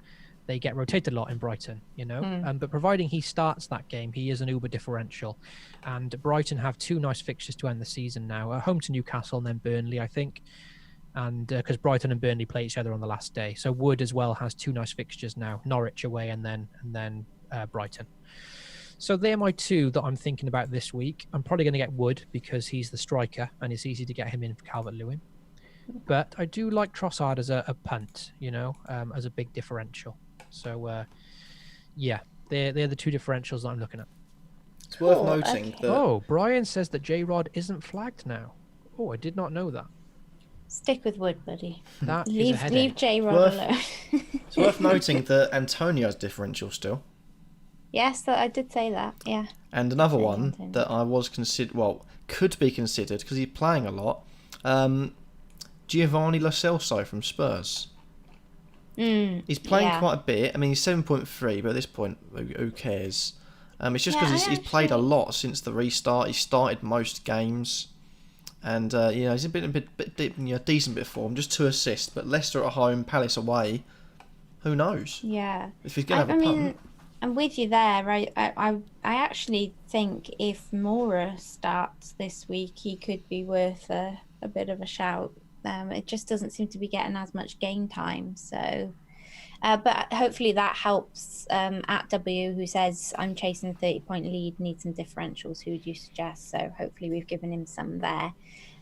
They get rotated a lot in Brighton, but providing he starts that game, he is an uber differential. And Brighton have two nice fixtures to end the season now, at home to Newcastle and then Burnley, I think. And because Brighton and Burnley play each other on the last day, so Wood as well has two nice fixtures now: Norwich away and then Brighton. So they're my two that I'm thinking about this week. I'm probably going to get Wood because he's the striker and it's easy to get him in for Calvert-Lewin. But I do like Trossard as a punt, as a big differential. So yeah, they're the two differentials that I'm looking at. It's worth noting that. Oh, Brian says that J-Rod isn't flagged now. Oh, I did not know that. Stick with Wood, buddy. That leave J-Rod alone. It's worth noting that Antonio's differential still. Yes, I did say that. Yeah. And another one that I was could be considered because he's playing a lot. Giovanni Lo Celso from Spurs. He's playing quite a bit. I mean, he's 7.3, but at this point, who cares? It's just because he's played a lot since the restart. He started most games. And, he's a bit decent bit of form. Just 2 assists. But Leicester at home, Palace away. Who knows? Yeah. If he's going to have a punt. I'm with you there. I actually think if Mora starts this week, he could be worth a bit of a shout. It just doesn't seem to be getting as much game time. So, but hopefully that helps. At W, who says, I'm chasing a 30-point lead, need some differentials. Who would you suggest? So hopefully we've given him some there.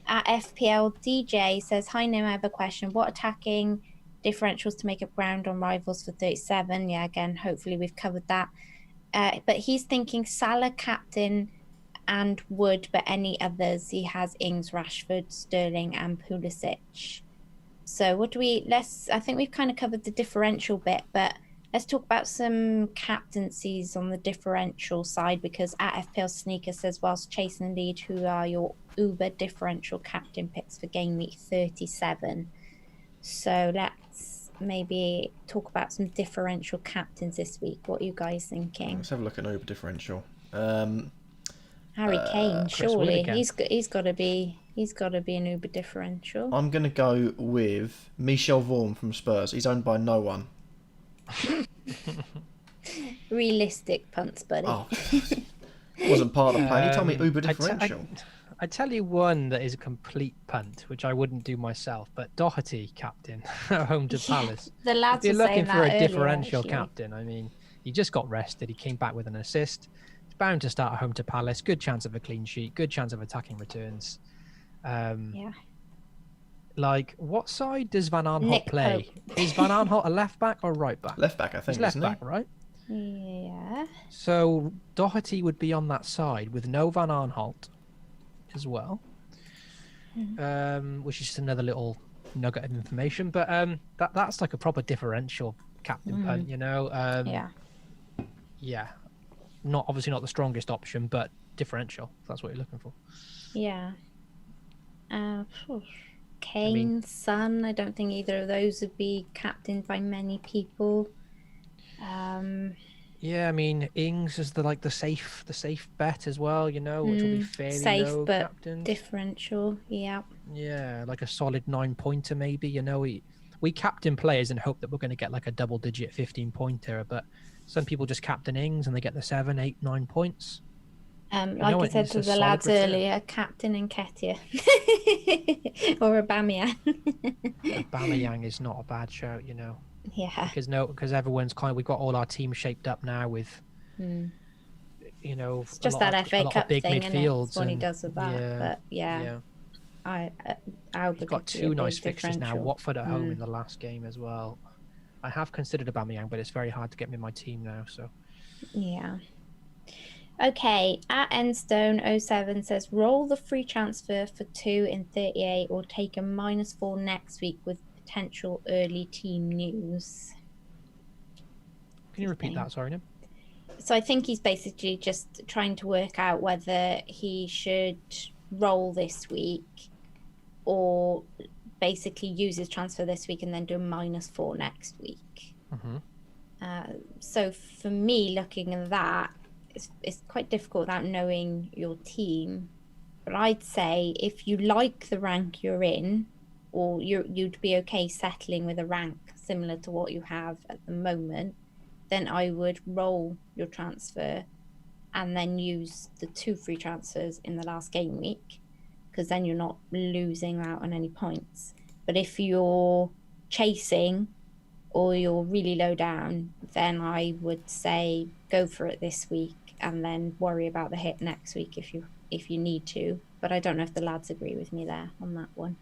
At FPL DJ says, hi, Nim, I have a question. What attacking differentials to make up ground on rivals for 37? Yeah, again, hopefully we've covered that. But he's thinking Salah captain and Wood, but any others. He has Ings, Rashford, Sterling and Pulisic. So what do I think we've kind of covered the differential bit, but let's talk about some captaincies on the differential side, because at FPL Sneaker says, whilst chasing the lead, who are your uber differential captain picks for game week 37? So let's maybe talk about some differential captains this week. What are you guys thinking? Let's have a look at Uber differential. Harry Kane, surely he's got to be an Uber differential. I'm gonna go with Michel Vorm from Spurs. He's owned by no one. Realistic punts, buddy. Oh, wasn't part of the plan. You told me Uber differential. I tell you one that is a complete punt, which I wouldn't do myself, but Doherty captain at home to Palace. The lads if you're looking for a differential actually. Captain, I mean, he just got rested. He came back with an assist. He's bound to start at home to Palace. Good chance of a clean sheet. Good chance of attacking returns. Yeah. Like, what side does Van Aanholt play? Is Van Aanholt a left back or right back? Left back, I think. He's left isn't back, he? right? Yeah. So Doherty would be on that side with no Van Aanholt as well, which is just another little nugget of information. But that's like a proper differential captain punt, Yeah. Obviously not the strongest option, but differential. If that's what you're looking for. Yeah. Kane, Son. I don't think either of those would be captained by many people. Yeah, I mean, Ings is the safe bet as well, which will be fairly safe low but captains. differential. Yeah. Yeah, like a solid 9-pointer maybe. You know, we captain players and hope that we're going to get like a double-digit 15-pointer, but some people just captain Ings and they get the 7, 8, 9 points. Like I said to the lads earlier, Captain Nketiah or Aubameyang. Aubameyang is not a bad shout, you know. Yeah. Because everyone's we've got all our team shaped up now with, you know, it's just that FA Cup big thing, midfields. It's what he does with that. But yeah. We've got 2 nice fixtures now. Watford at home in the last game as well. I have considered Aubameyang, but it's very hard to get me in my team now. So yeah. Okay, at Enstone07 says roll the free transfer for 2 in 38 or take a -4 next week with potential early team news. Can you repeat that? Sorry, Nim? So I think he's basically just trying to work out whether he should roll this week or basically use his transfer this week and then do a -4 next week. So for me, looking at that, it's quite difficult without knowing your team. But I'd say if you like the rank you're in, or you'd be okay settling with a rank similar to what you have at the moment, then I would roll your transfer and then use the 2 free transfers in the last game week, because then you're not losing out on any points. But if you're chasing or you're really low down, then I would say go for it this week and then worry about the hit next week if you need to. But I don't know if the lads agree with me there on that one.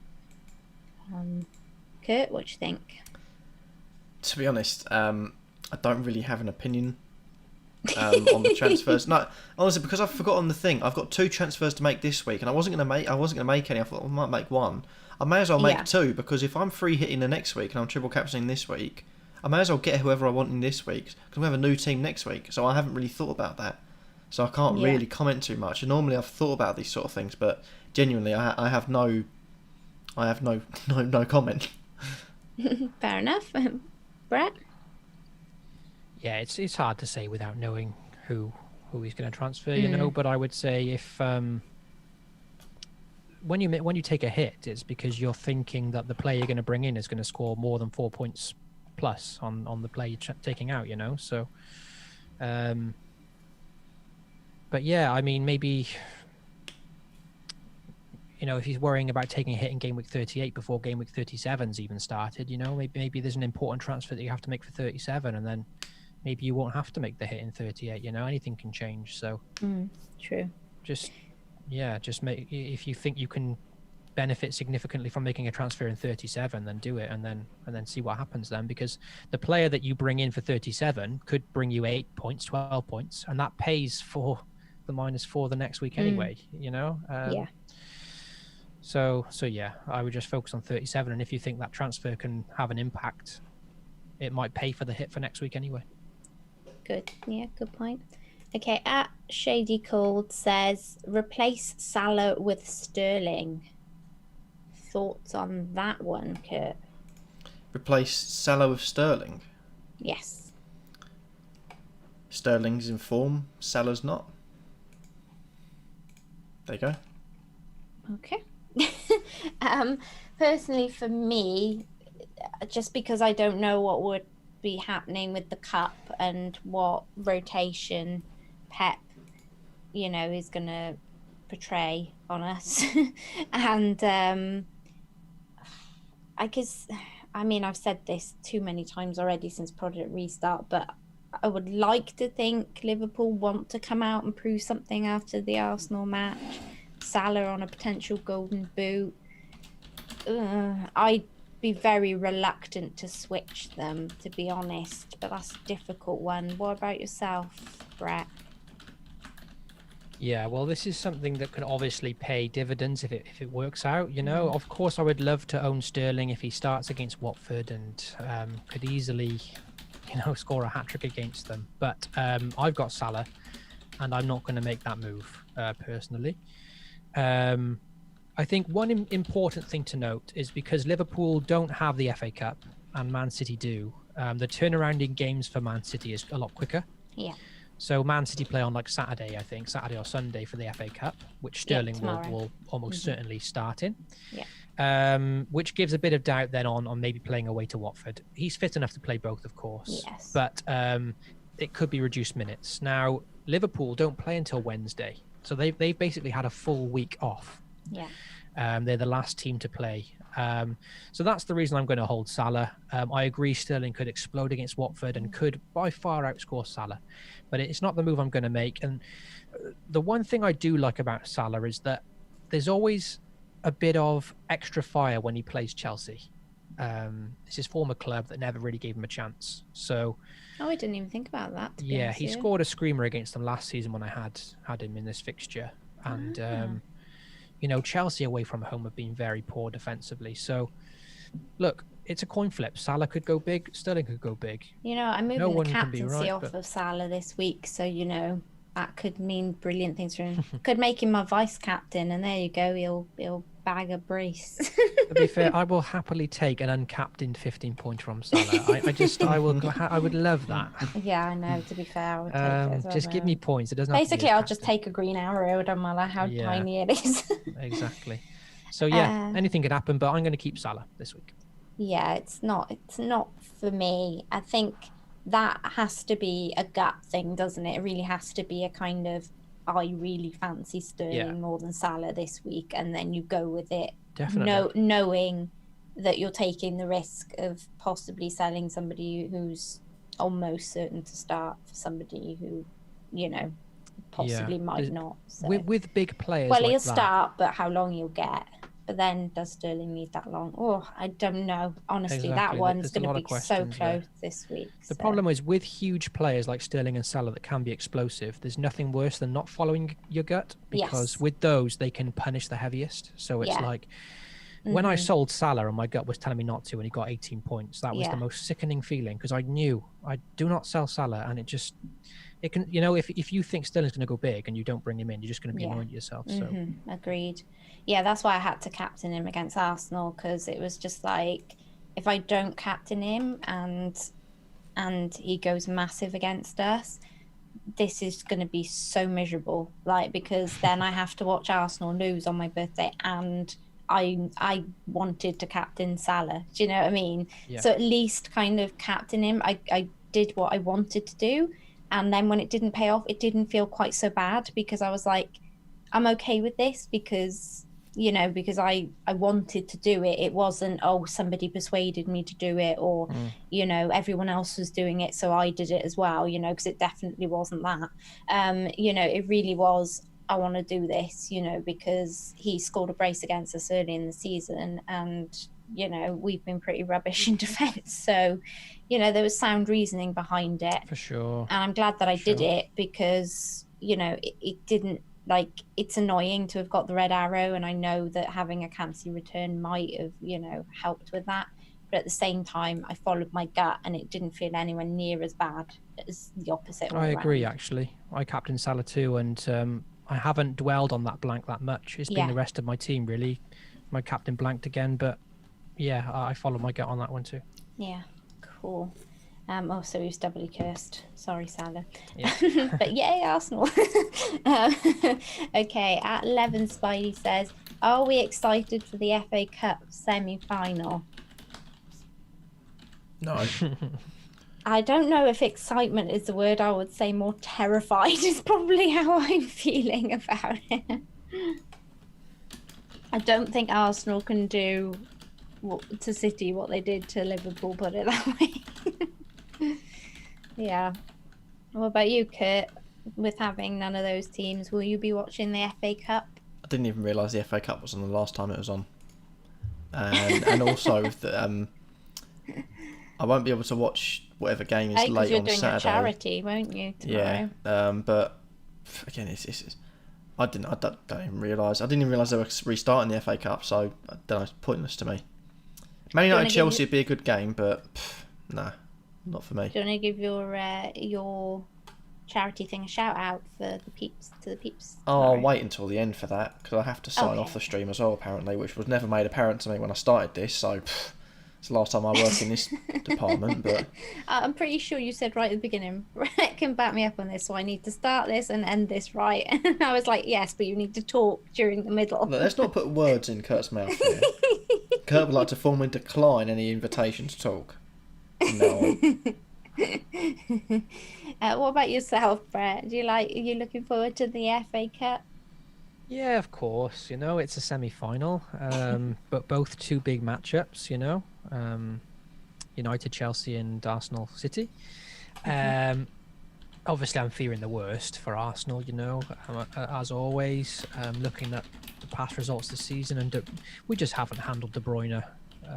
Kurt, what do you think? To be honest, I don't really have an opinion on the transfers. No, honestly, because I've forgotten the thing. I've got 2 transfers to make this week, and I wasn't gonna make any. I thought I might make 1. I may as well make 2, because if I'm free hitting the next week and I'm triple captaining this week, I may as well get whoever I want in this week, because we have a new team next week. So I haven't really thought about that. So I can't really comment too much. And normally I've thought about these sort of things, but genuinely I have no comment. Fair enough. Brett? Yeah, it's hard to say without knowing who he's going to transfer, you know. But I would say if when you take a hit, it's because you're thinking that the player you're going to bring in is going to score more than 4 points plus on the player you're taking out, you know. So, but yeah, I mean, maybe, you know, if he's worrying about taking a hit in game week 38 before game week 37's even started, you know, maybe there's an important transfer that you have to make for 37, and then maybe you won't have to make the hit in 38. You know, anything can change. So true. Just make, if you think you can benefit significantly from making a transfer in 37, then do it, and then see what happens then, because the player that you bring in for 37 could bring you 8 points, 12 points, and that pays for the -4 the next week anyway, you know. So yeah, I would just focus on 37, and if you think that transfer can have an impact, it might pay for the hit for next week anyway. Good. Yeah, good point. Okay, at Shady Cold says replace Salah with Sterling. Thoughts on that one, Kurt? Replace Salah with Sterling? Yes. Sterling's in form, Salah's not. There you go. Okay. Personally, for me, just because I don't know what would be happening with the cup and what rotation Pep, you know, is going to portray on us. And I mean, I've said this too many times already since Project Restart, but I would like to think Liverpool want to come out and prove something after the Arsenal match. Salah on a potential golden boot. I'd be very reluctant to switch them, to be honest, but that's a difficult one. What about yourself, Brett? Yeah, well, this is something that can obviously pay dividends if it works out, you know. Of course, I would love to own Sterling if he starts against Watford and could easily, you know, score a hat-trick against them. But I've got Salah, and I'm not going to make that move, personally. I think one important thing to note is because Liverpool don't have the FA Cup and Man City do, the turnaround in games for Man City is a lot quicker. Yeah. So Man City play on like Saturday, I think, Saturday or Sunday for the FA Cup, which Sterling will almost certainly start in. Yeah. Which gives a bit of doubt then on maybe playing away to Watford. He's fit enough to play both, of course. Yes. But it could be reduced minutes. Now, Liverpool don't play until Wednesday. So they've basically had a full week off. Yeah. They're the last team to play. So that's the reason I'm going to hold Salah. I agree Sterling could explode against Watford and could by far outscore Salah. But it's not the move I'm going to make. And the one thing I do like about Salah is that there's always a bit of extra fire when he plays Chelsea. It's his former club that never really gave him a chance. So, I didn't even think about that. Yeah, he scored a screamer against them last season when I had him in this fixture. And, Chelsea away from home have been very poor defensively. So, look, it's a coin flip. Salah could go big. Sterling could go big. I'm moving the captaincy off of Salah this week. So, that could mean brilliant things for him. Could make him my vice captain. And there you go. He'll bag a brace. To be fair, I will happily take an uncaptained 15-pointer from Salah. I would love that. Yeah, I know. To be fair, I would take it as well. Just give me points. It doesn't. Basically, I'll just take a green arrow. It doesn't matter how tiny it is. Exactly. So yeah, anything could happen, but I'm going to keep Salah this week. Yeah, it's not for me. I think that has to be a gut thing, doesn't it? It really has to be a kind of, I really fancy Sterling more than Salah this week, and then you go with it. Definitely. Knowing that you're taking the risk of possibly selling somebody who's almost certain to start for somebody who, possibly might not. So. With big players. Well, he'll start, but how long he'll get. But then, does Sterling need that long? Oh, I don't know. Honestly, that one's going to be so close this week. The problem is with huge players like Sterling and Salah that can be explosive, there's nothing worse than not following your gut, because with those, they can punish the heaviest. So it's like, when I sold Salah and my gut was telling me not to and he got 18 points, that was the most sickening feeling, because I knew I do not sell Salah, and it can, if you think Sterling's going to go big and you don't bring him in, you're just going to be annoyed at yourself. So Agreed. Yeah, that's why I had to captain him against Arsenal, because it was just like, if I don't captain him and he goes massive against us, this is going to be so miserable. Because then I have to watch Arsenal lose on my birthday, and I wanted to captain Salah. Do you know what I mean? Yeah. So at least kind of captain him. I did what I wanted to do. And then when it didn't pay off, it didn't feel quite so bad, because I was like, I'm okay with this because I wanted to do it. It wasn't, somebody persuaded me to do it, or, everyone else was doing it, so I did it as well, because it definitely wasn't that. It really was, I want to do this, because he scored a brace against us early in the season, and, we've been pretty rubbish in defence. So, there was sound reasoning behind it. For sure. And I'm glad that I did it, because, it didn't, it's annoying to have got the red arrow, and I know that having a Captaincy return might have, helped with that. But at the same time, I followed my gut, and it didn't feel anywhere near as bad as the opposite. I agree, actually. I captained Salah too, and I haven't dwelled on that blank that much. It's been the rest of my team, really. My captain blanked again, but yeah, I followed my gut on that one too. Yeah, cool. So he was doubly cursed. Sorry, Salah. Yeah. But yay, Arsenal. Okay, at 11, Spidey says, are we excited for the FA Cup semi-final? No. I don't know if excitement is the word. I would say more terrified is probably how I'm feeling about it. I don't think Arsenal can do to City what they did to Liverpool, put it that way. Yeah. What about you, Kurt? With having none of those teams, will you be watching the FA Cup? I didn't even realise the FA Cup was on the last time it was on. And also, I won't be able to watch whatever game is late on Saturday. You're doing a charity, won't you, tomorrow? Yeah, but again, it's I didn't even realise. I didn't even realise they were restarting the FA Cup, so I don't know, it's pointless to me. Man United Chelsea would be a good game, but nah, not for me. Do you want to give your charity thing a shout out for the peeps to the peeps? I'll wait until the end for that, because I have to sign off the stream as well, apparently, which was never made apparent to me when I started this, so It's the last time I work in this department, but I'm pretty sure you said right at the beginning, Brett can back me up on this, so I need to start this and end this right. And I was like, yes, but you need to talk during the middle. look, let's not put words in Kurt's mouth here. Kurt would like to formally decline any invitation to talk. No. What about yourself, Brett? Are you looking forward to the FA Cup? Yeah, of course. You know, it's a semi-final, but both two big matchups. You know, United, Chelsea, and Arsenal, City. Obviously, I'm fearing the worst for Arsenal. You know, as always, looking at the past results this season, and we just haven't handled De Bruyne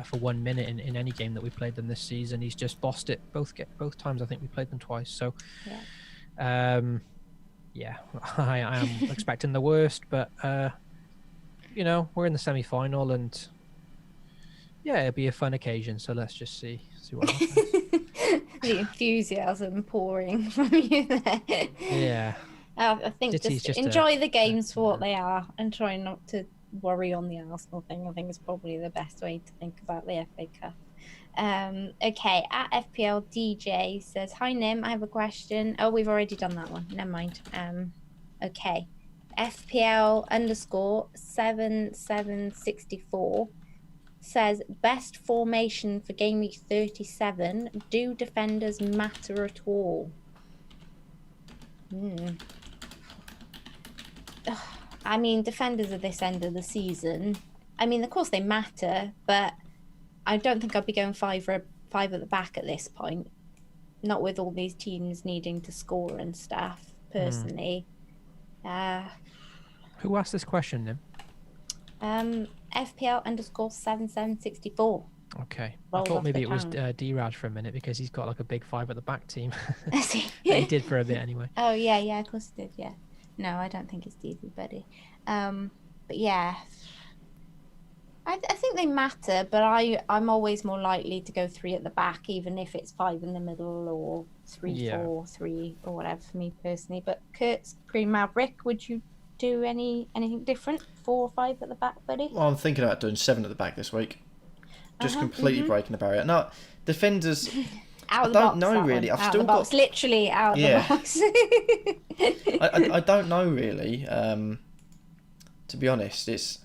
for 1 minute in any game that we played them this season. He's just bossed it both times. I think we played them twice. So, yeah, I am expecting the worst, but you know, we're in the semi-final, and yeah, it'll be a fun occasion. So let's just see what happens. The enthusiasm pouring from you there. Yeah. I think City's just enjoy the games for what they are, and try not to worry on the Arsenal thing. I think is probably the best way to think about the FA Cup. Okay, at FPL DJ says, hi Nim, I have a question. Oh, we've already done that one, never mind. Okay, FPL _7764 says, best formation for game week 37, do defenders matter at all? I mean, defenders at this end of the season, I mean, of course they matter, but I don't think I'd be going five at the back at this point. Not with all these teams needing to score and stuff, personally. Who asked this question, Nim? FPL _7764. Okay. Rolled I thought off maybe the it was tongue. D-Raj for a minute, because he's got like a big 5 at the back team. Is he? He did for a bit anyway. Oh, yeah, of course he did, yeah. No, I don't think it's easy, buddy. But yeah, I think they matter, but I'm always more likely to go 3 at the back, even if it's 5 in the middle or 3, 4, 3 or whatever for me personally. But Kurt's Green Maverick, would you do anything different? 4 or 5 at the back, buddy? Well, I'm thinking about doing 7 at the back this week. Just completely breaking the barrier. No, defenders. Out of the I box, don't know that really. one. I've Out still of the box. got. Literally out of the box. I don't know really. To be honest, it's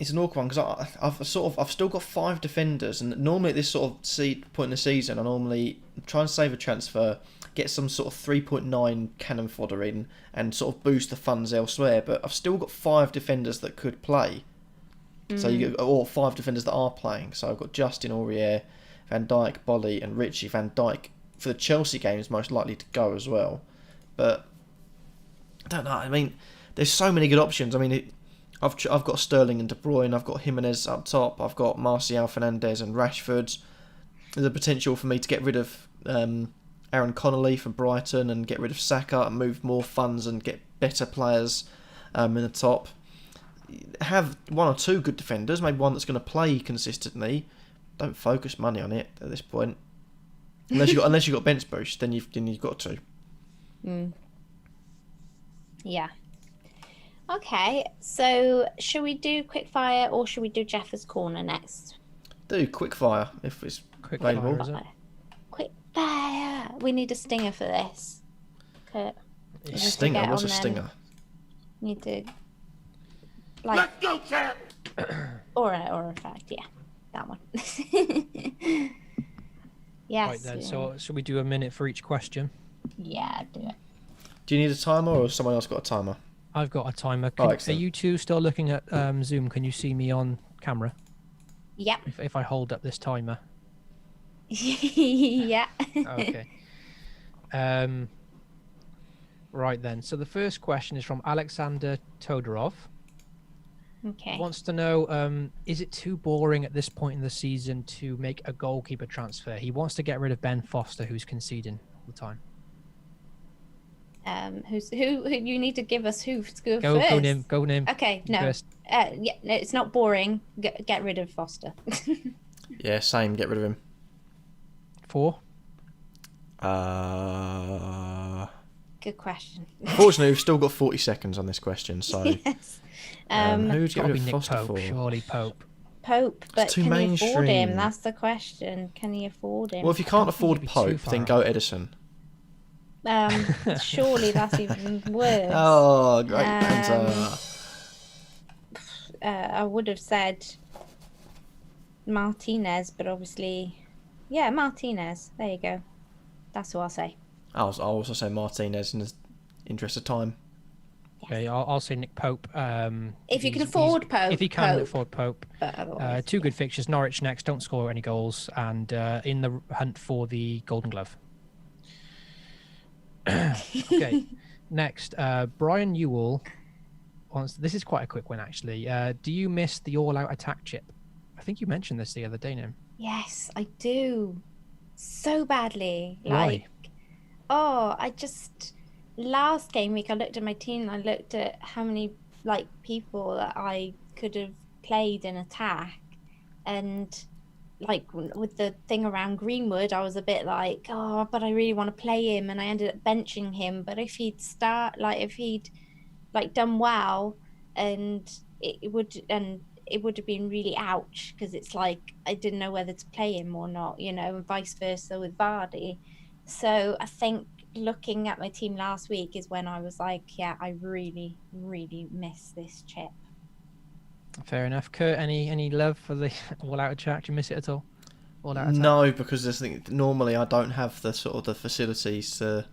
an awkward one, because I've still got 5 defenders, and normally at this sort of point in the season, I normally try and save a transfer, get some sort of 3.9 cannon fodder in, and sort of boost the funds elsewhere. But I've still got 5 defenders that could play. So or 5 defenders that are playing. So I've got Justin Aurier, Van Dijk, Bolly, and Richie. Van Dijk for the Chelsea game is most likely to go as well. But I don't know. I mean, there's so many good options. I mean, I've got Sterling and De Bruyne. I've got Jimenez up top. I've got Martial, Fernandes, and Rashford. There's a potential for me to get rid of Aaron Connolly for Brighton and get rid of Saka and move more funds and get better players in the top. Have 1 or 2 good defenders, maybe one that's going to play consistently. Don't focus money on it at this point, unless you got bench boost, then you've got to. Yeah. Okay, so should we do Quickfire or should we do Jaffer's Corner next? Do Quickfire if it's available. Is it? Quickfire. We need a stinger for this. Kurt. A stinger? What's a stinger? Need to. Let's go, champ! or a fact, yeah. That one. Yes. Right then, so should we do a minute for each question? Yeah, do it. Do you need a timer, or has someone else got a timer? I've got a timer. Are Excellent. you two still looking at Zoom? Can you see me on camera? Yep. If I hold up this timer. Yeah. Okay. Right then. So the first question is from Alexander Todorov. Okay. Wants to know, is it too boring at this point in the season to make a goalkeeper transfer? He wants to get rid of Ben Foster, who's conceding all the time. Who you need to give us who to go Go first. Go Nim. Okay, no. First. Yeah, no, it's not boring. Get rid of Foster. Yeah, same. Get rid of him. 4. Good question. Unfortunately, we've still got 40 seconds on this question, so Yes. who'd you Gotta get be rid of Nick Foster Pope, for? surely Pope. Pope, but too can you afford him? mainstream. That's the question. Can you afford him? Well, if you can't don't think afford he'd be too Pope, far then go out. Edison. Surely that's even worse. Oh, great banter. I would have said Martinez, but obviously, yeah, Martinez. There you go. That's who I'll say. I'll also say Martinez in the interest of time. Okay, I'll say Nick Pope. If you can afford Pope, if he can Pope. afford Pope. But otherwise, Two good fixtures. Norwich next, don't score any goals, and in the hunt for the Golden Glove. Okay, next, Brian Ewell wants. This is quite a quick one, actually. Do you miss the all-out attack chip? I think you mentioned this the other day, Nim. Yes, I do. So badly. Why? Last game week I looked at my team and I looked at how many people that I could have played in attack, and with the thing around Greenwood, I was a bit like, oh, but I really want to play him, and I ended up benching him. But if he'd done well, and it would have been really ouch, because it's like I didn't know whether to play him or not, and vice versa with Vardy. So I think looking at my team last week is when I was like, yeah, I really, really miss this chip. Fair enough. Kurt, any love for the all-out attack? Do you miss it at all? All-out attack? No, because I think normally I don't have the sort of the facilities to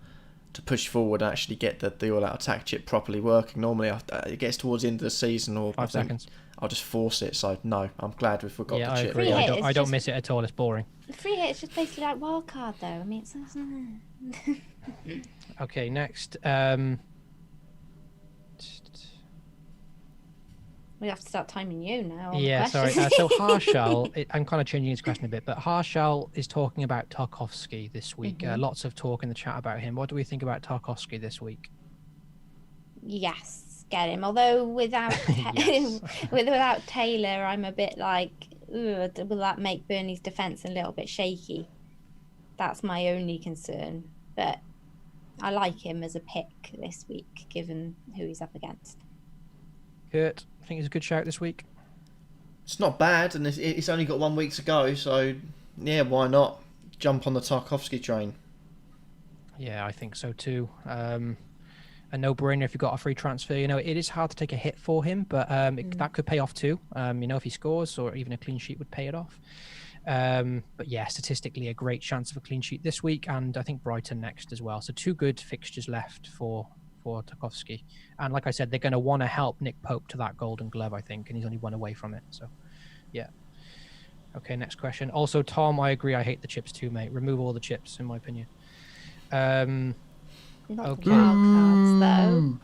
push forward and actually get the all-out attack chip properly working. Normally it gets towards the end of the season, or 5 seconds. I'll just force it. So no, I'm glad we've got Yeah, the I chip. agree. Free I hit don't, is I don't just- miss it at all. It's boring. The free hit is just basically like wildcard, though. I mean, it's Okay, next. we have to start timing you now. on the Yeah, sorry. questions. So Harshal, I'm kind of changing his question a bit, but Harshal is talking about Tarkovsky this week. Lots of talk in the chat about him. What do we think about Tarkovsky this week? Yes, get him. Although without Yes. without Taylor, I'm a bit like, ugh, will that make Burnley's defence a little bit shaky? That's my only concern. But I like him as a pick this week, given who he's up against. Kurt, I think he's a good shout this week. It's not bad, and it's only got 1 week to go. So yeah, why not jump on the Tarkovsky train? Yeah, I think so too. A no-brainer if you've got a free transfer. It is hard to take a hit for him, but that could pay off too. If he scores, or even a clean sheet would pay it off. But yeah, statistically a great chance of a clean sheet this week, and I think Brighton next as well. So 2 good fixtures left for Tarkovsky. And like I said, they're going to want to help Nick Pope to that Golden Glove, I think, and he's only 1 away from it. So yeah. Okay, next question. Also, Tom, I agree. I hate the chips too, mate. Remove all the chips, in my opinion. Not Okay. the wild cards, though.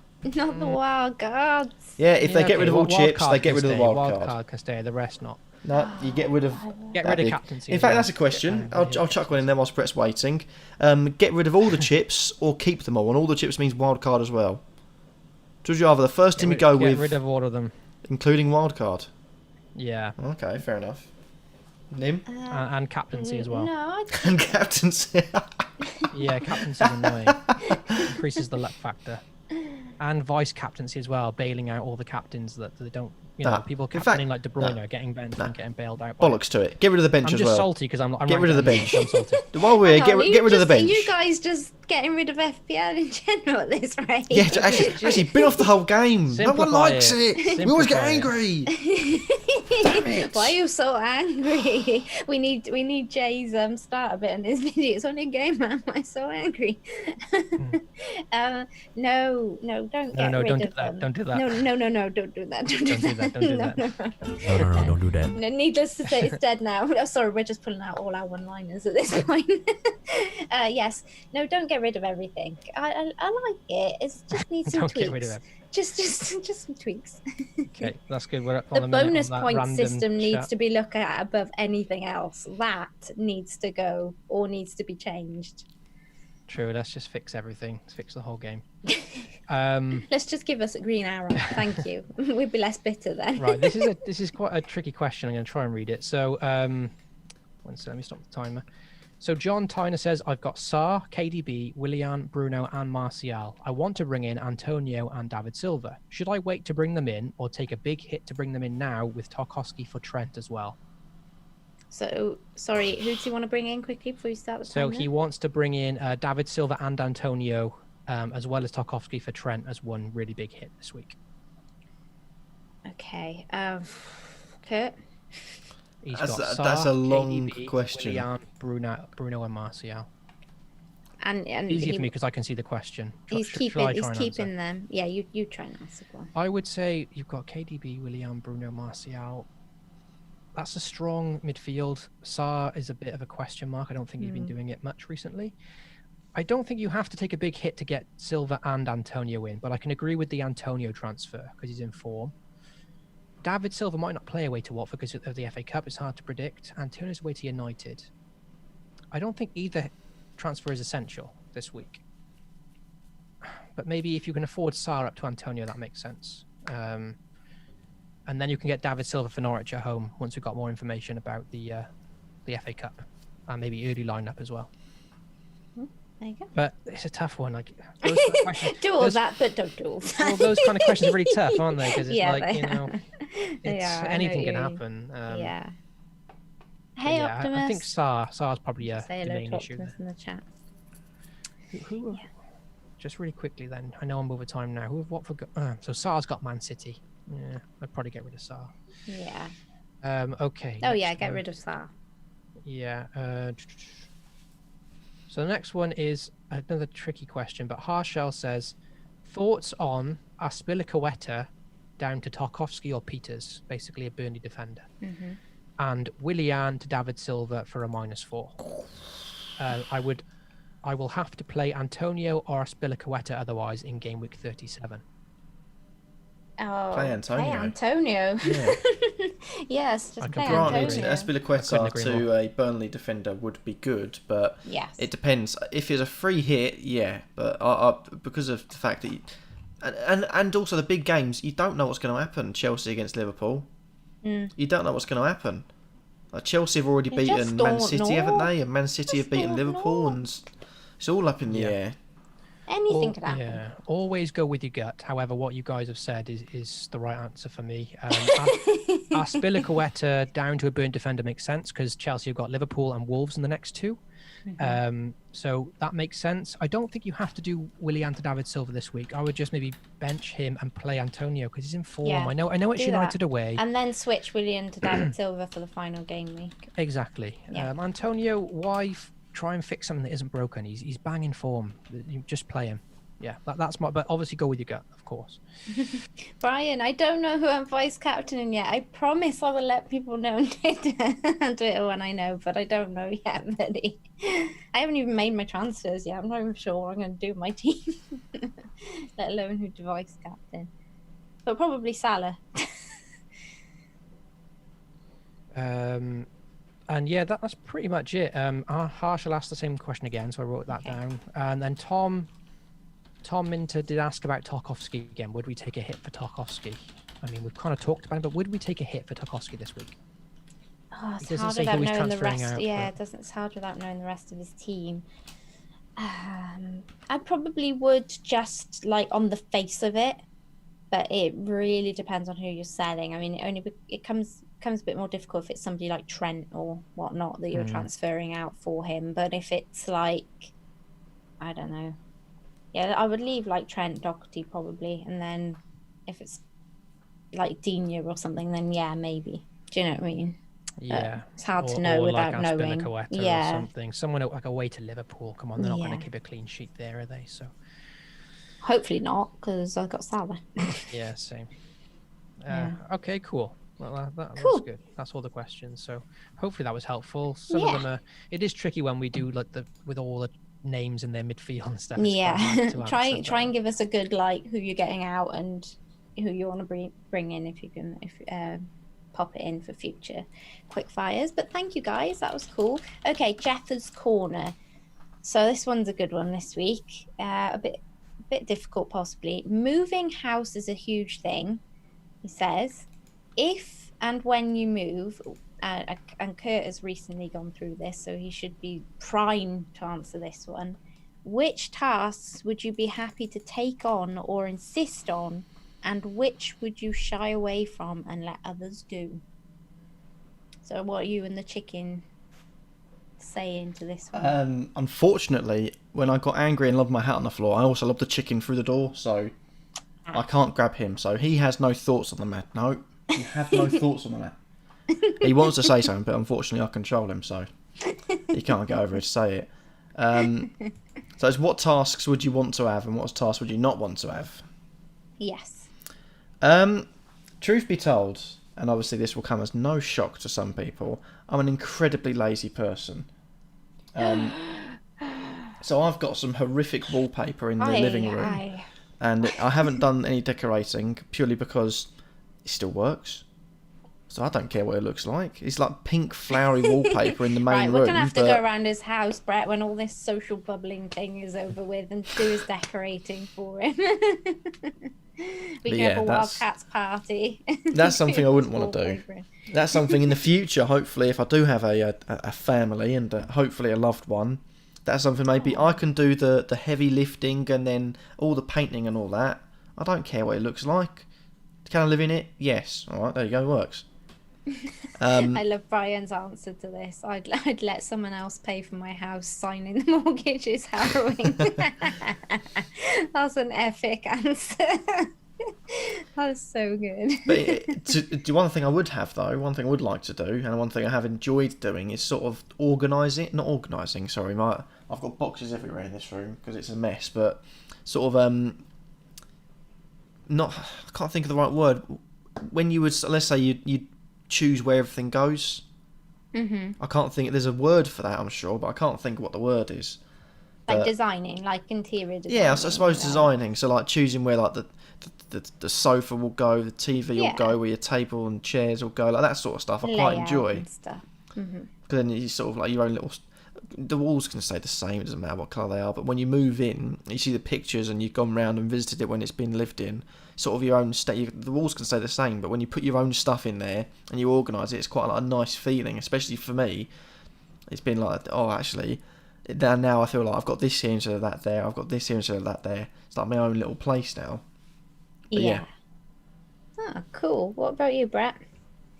Not the wild cards. Yeah, if they get rid of all wild chips, card they get can rid of the stay. wild card. Card can stay, the rest not. No, you get rid of. Get that'd rid of be- captaincy. In as fact, well. that's a question. I'll chuck one in there whilst Brett's waiting. Get rid of all the chips or keep them all, and all the chips means wild card as well. Would you rather the first team you go Get with, rid of all of them. including wild card? Yeah, Okay, fair enough. Nim and captaincy as well. No, I and captaincy. Yeah, captaincy is annoying. Increases the luck factor. And vice captaincy as well, bailing out all the captains that they don't. Nah, People in fact, captaining like De Bruyne nah, getting benched nah. and getting bailed out. by- Bollocks to it. Get rid of the bench I'm as just well. salty because I'm Get rid of the ranked bench. I'm salty. While we're Hang on, get rid of the bench. Are you guys just getting rid of FPL in general at this rate? Yeah, actually, been off the whole game. No one Simplify likes it. it. We always get Simplify it. angry. Why are you so angry? We need Jay's start bit in this video. It's only a game, man. Why so angry? No, don't get No, rid don't do of that. them. Don't do that. No, don't do that. Don't do that. Don't do that. No, don't do that. No, needless to say, it's dead now. Oh, sorry, we're just pulling out all our one-liners at this point. Yes, no, don't get rid of everything. I like it. It just needs some Don't tweaks. get rid of it. Just some tweaks. Okay, that's good. We're The on a minute bonus on that point random system needs chat. to be looked at above anything else. That needs to go or needs to be changed. True. Let's just fix everything. Let's fix the whole game. Let's just give us a green arrow. Thank you. We'd be less bitter then. Right. This is quite a tricky question. I'm going to try and read it. So, one second, let me stop the timer. So John Tyner says, I've got Sarr, KDB, Willian, Bruno, and Martial. I want to bring in Antonio and David Silva. Should I wait to bring them in or take a big hit to bring them in now with Tarkowski for Trent as well? So, sorry, who do you want to bring in quickly before you start the So timer? he wants to bring in David Silva and Antonio, as well as Tarkowski for Trent as one really big hit this week. Okay. Kurt? He's That's got a- that's a Sarr, long KDB, question. Willian, Bruno and Martial. And Easier for me because I can see the question. he's Shall I keeping try and answer? them. Yeah, you try and answer one. I would say you've got KDB, Willian, Bruno, Martial. That's a strong midfield. Sarr is a bit of a question mark. I don't think he's been doing it much recently. I don't think you have to take a big hit to get Silva and Antonio in, but I can agree with the Antonio transfer because he's in form. David Silva might not play away to Watford because of the FA Cup. It's hard to predict. Antonio's away to United. I don't think either transfer is essential this week. But maybe if you can afford Sarr up to Antonio, that makes sense. And then you can get David Silva for Norwich at home once we've got more information about the FA Cup and maybe early lineup as well. There you go. But it's a tough one. Like those kind of questions, Do all that, but don't do all that. well, those kind of questions are really tough, aren't they? Because it's Yeah, like they it's They are, I know anything what can you mean. happen. Yeah. But Hey, yeah, Optimus. I think Sar's probably Say the hello main to issue. Optimus in the chat. Who just really quickly then, I know I'm over time now. Who have Watford got? So Sar's got Man City. Yeah, I'd probably get rid of Sarr. Yeah. Okay. Oh yeah, next get one. rid of Sarr. Yeah. So the next one is another tricky question, but Harshell says, thoughts on Aspilicueta down to Tarkowski or Peters, basically a Burnley defender, and Willian to David Silva for a -4. I will have to play Antonio or Aspilicueta otherwise in game week 37. Oh, Play Antonio. Yeah. Yes, just I play Granted, Antonio. I couldn't Aspilicueta agree to more. a Burnley defender would be good, but Yes. it depends. If it's a free hit, yeah, but I because of the fact that, and also the big games, you don't know what's going to happen. Chelsea against Liverpool, you don't know what's going to happen. Like Chelsea have already They just beaten Man don't City, haven't know. they? And Man City have Just beaten don't Liverpool, know. and it's all up in the Yeah. air. Anything could happen. Yeah, always go with your gut. However, what you guys have said is the right answer for me. Aspilicueta down to a Burn defender makes sense because Chelsea have got Liverpool and Wolves in the next two. So that makes sense. I don't think you have to do Willian to David Silva this week. I would just maybe bench him and play Antonio because he's in form. Yeah, I know it's do United that. away. And then switch Willian to David Silva for the final game week. Exactly. Yeah. Antonio, why try and fix something that isn't broken? He's banging form. You just play him. Yeah, that's my. But obviously, go with your gut, of course. Brian, I don't know who I'm vice captaining yet. I promise I will let people know on Twitter when I know, but I don't know yet, buddy. I haven't even made my transfers yet. I'm not even sure what I'm going to do with my team, let alone who to vice captain. But probably Salah. And yeah, that's pretty much it. Harshal asked the same question again, so I wrote that down. And then Tom Minter did ask about Tarkowski again. Would we take a hit for Tarkowski? I mean, we've kind of talked about it, but would we take a hit for Tarkowski this week? Oh, it's He doesn't hard say who without he's knowing the transferring rest. out, Yeah, but- it doesn't. It's hard without knowing the rest of his team. I probably would just like on the face of it, but it really depends on who you're selling. I mean, it comes a bit more difficult if it's somebody like Trent or whatnot that you're transferring out for him. But if it's like, I don't know, yeah, I would leave like Trent, Doherty probably, and then if it's like Digne or something, then yeah, maybe. Do you know what I mean? Yeah, It's hard to know without like knowing. Aspilicueta Yeah. or something. Someone like away to Liverpool. Come on, they're not going Yeah. to keep a clean sheet there, are they? So Hopefully not, because I've got Salah. yeah, same. Yeah. Okay, cool. Well, that's Cool. good. That's all the questions. So hopefully that was helpful. Some Yeah. of them are. It is tricky when we do like with all the names in their midfield and stuff. It's quite Yeah, hard to try answer, and but- give us a good like who you're getting out and who you want to bring in if you can pop it in for future quick fires. But thank you guys, that was cool. Okay, Jaffer's corner. So this one's a good one this week. A bit difficult possibly. Moving house is a huge thing. He says, if and when you move, and Kurt has recently gone through this, so he should be prime to answer this one. Which tasks would you be happy to take on or insist on, and which would you shy away from and let others do? So what are you and the chicken saying to this one? Unfortunately, when I got angry and lobbed my hat on the floor, I also lobbed the chicken through the door, so I can't grab him. So he has no thoughts on the matter. No, you have no thoughts on the matter. He wants to say something, but unfortunately I control him, so he can't get over it to say it. So it's what tasks would you want to have and what tasks would you not want to have? Yes. Truth be told, and obviously this will come as no shock to some people, I'm an incredibly lazy person. So I've got some horrific wallpaper in the living room, and I haven't done any decorating purely because it still works. So I don't care what it looks like. It's like pink flowery wallpaper in the main room. We're going to have to go around his house, Brett, when all this social bubbling thing is over with and do his decorating for him. We can have a WildCats party. That's something I wouldn't want to do. That's something in the future, hopefully, if I do have a family and hopefully a loved one, that's something maybe I can do the heavy lifting and then all the painting and all that. I don't care what it looks like. Can I live in it? Yes. All right, there you go, works. I love Brian's answer to this. I'd let someone else pay for my house. Signing the mortgage is harrowing. That's an epic answer. That's so good. But one thing I would have though, one thing I would like to do, and one thing I have enjoyed doing is sort of organising. Sorry, I've got boxes everywhere in this room because it's a mess. But sort of I can't think of the right word. When you would, let's say you choose where everything goes. Mm-hmm. I can't think. There's a word for that, I'm sure, but I can't think what the word is. Like designing, like interior design. Yeah, I suppose designing. So like choosing where like the sofa will go, the TV will go, where your table and chairs will go, like that sort of stuff. I quite enjoy. And stuff. Mm-hmm. Because then you sort of like your own little. The walls can stay the same. It doesn't matter what colour they are. But when you move in, you see the pictures and you've gone round and visited it when it's been lived in. Sort of your own the walls can stay the same, but when you put your own stuff in there and you organise it, it's quite like a nice feeling. Especially for me, it's been like, oh, actually, now I feel like I've got this here instead of that there. I've got this here instead of that there. It's like my own little place now. But yeah. Oh, cool. What about you, Brett?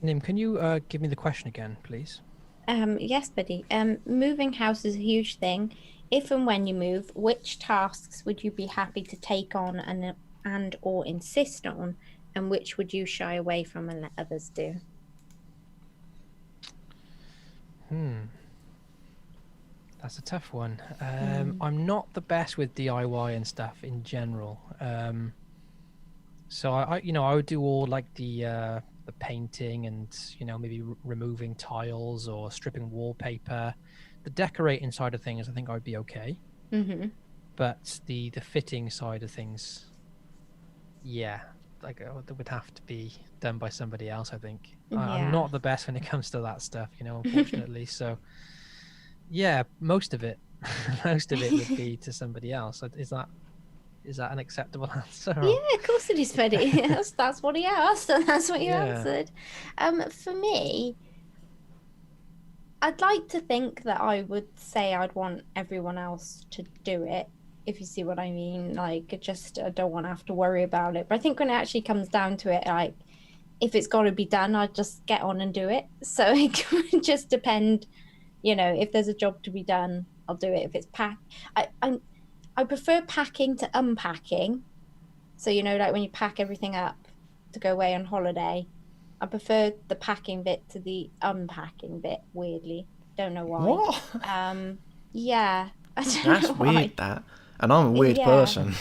Nim, can you give me the question again, please? Yes, buddy. Moving house is a huge thing. If and when you move, which tasks would you be happy to take on and or insist on, and which would you shy away from and let others do? That's a tough one. I'm not the best with DIY and stuff in general. So I would do all like the painting and maybe removing tiles or stripping wallpaper. The decorating side of things, I think I'd be okay. Mm-hmm. But the fitting side of things, yeah, like it would have to be done by somebody else. I think I'm not the best when it comes to that stuff, unfortunately. So yeah, most of it would be to somebody else. Is that an acceptable answer? Or? Yeah, of course it is, buddy. That's what he asked, and that's what you answered. For me, I'd like to think that I would say I'd want everyone else to do it, if you see what I mean. Like, I don't want to have to worry about it. But I think when it actually comes down to it, like, if it's got to be done, I'd just get on and do it. So it could just depend, if there's a job to be done, I'll do it. If it's packed, I prefer packing to unpacking. So, like when you pack everything up to go away on holiday, I prefer the packing bit to the unpacking bit, weirdly. Don't know why. What? Yeah. That's weird, that. And I'm a weird person.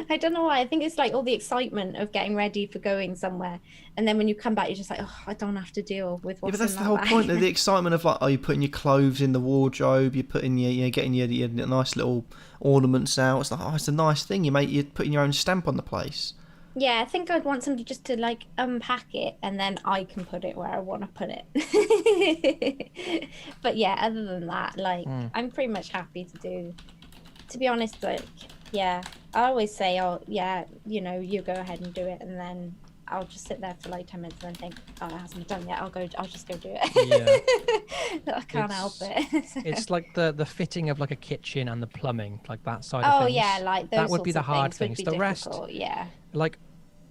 I don't know why. I think it's like all the excitement of getting ready for going somewhere, and then when you come back, you're just like, oh, I don't have to deal with what's but that's in the whole bag. point of the excitement of like, you're putting your clothes in the wardrobe, you're putting getting your nice little ornaments out. It's like, it's a nice thing. You're putting your own stamp on the place. Yeah, I think I'd want somebody just to like unpack it, and then I can put it where I want to put it. But yeah, other than that, like I'm pretty much happy to do. To be honest, like. Yeah, I always say, oh, yeah, you go ahead and do it, and then I'll just sit there for like 10 minutes and then think, oh, it hasn't been done yet. I'll just go do it. I can't help it. It's like the fitting of like a kitchen and the plumbing, like that side of things. Oh yeah, like those that would be the hard things. things. Would be The rest, difficult, yeah. like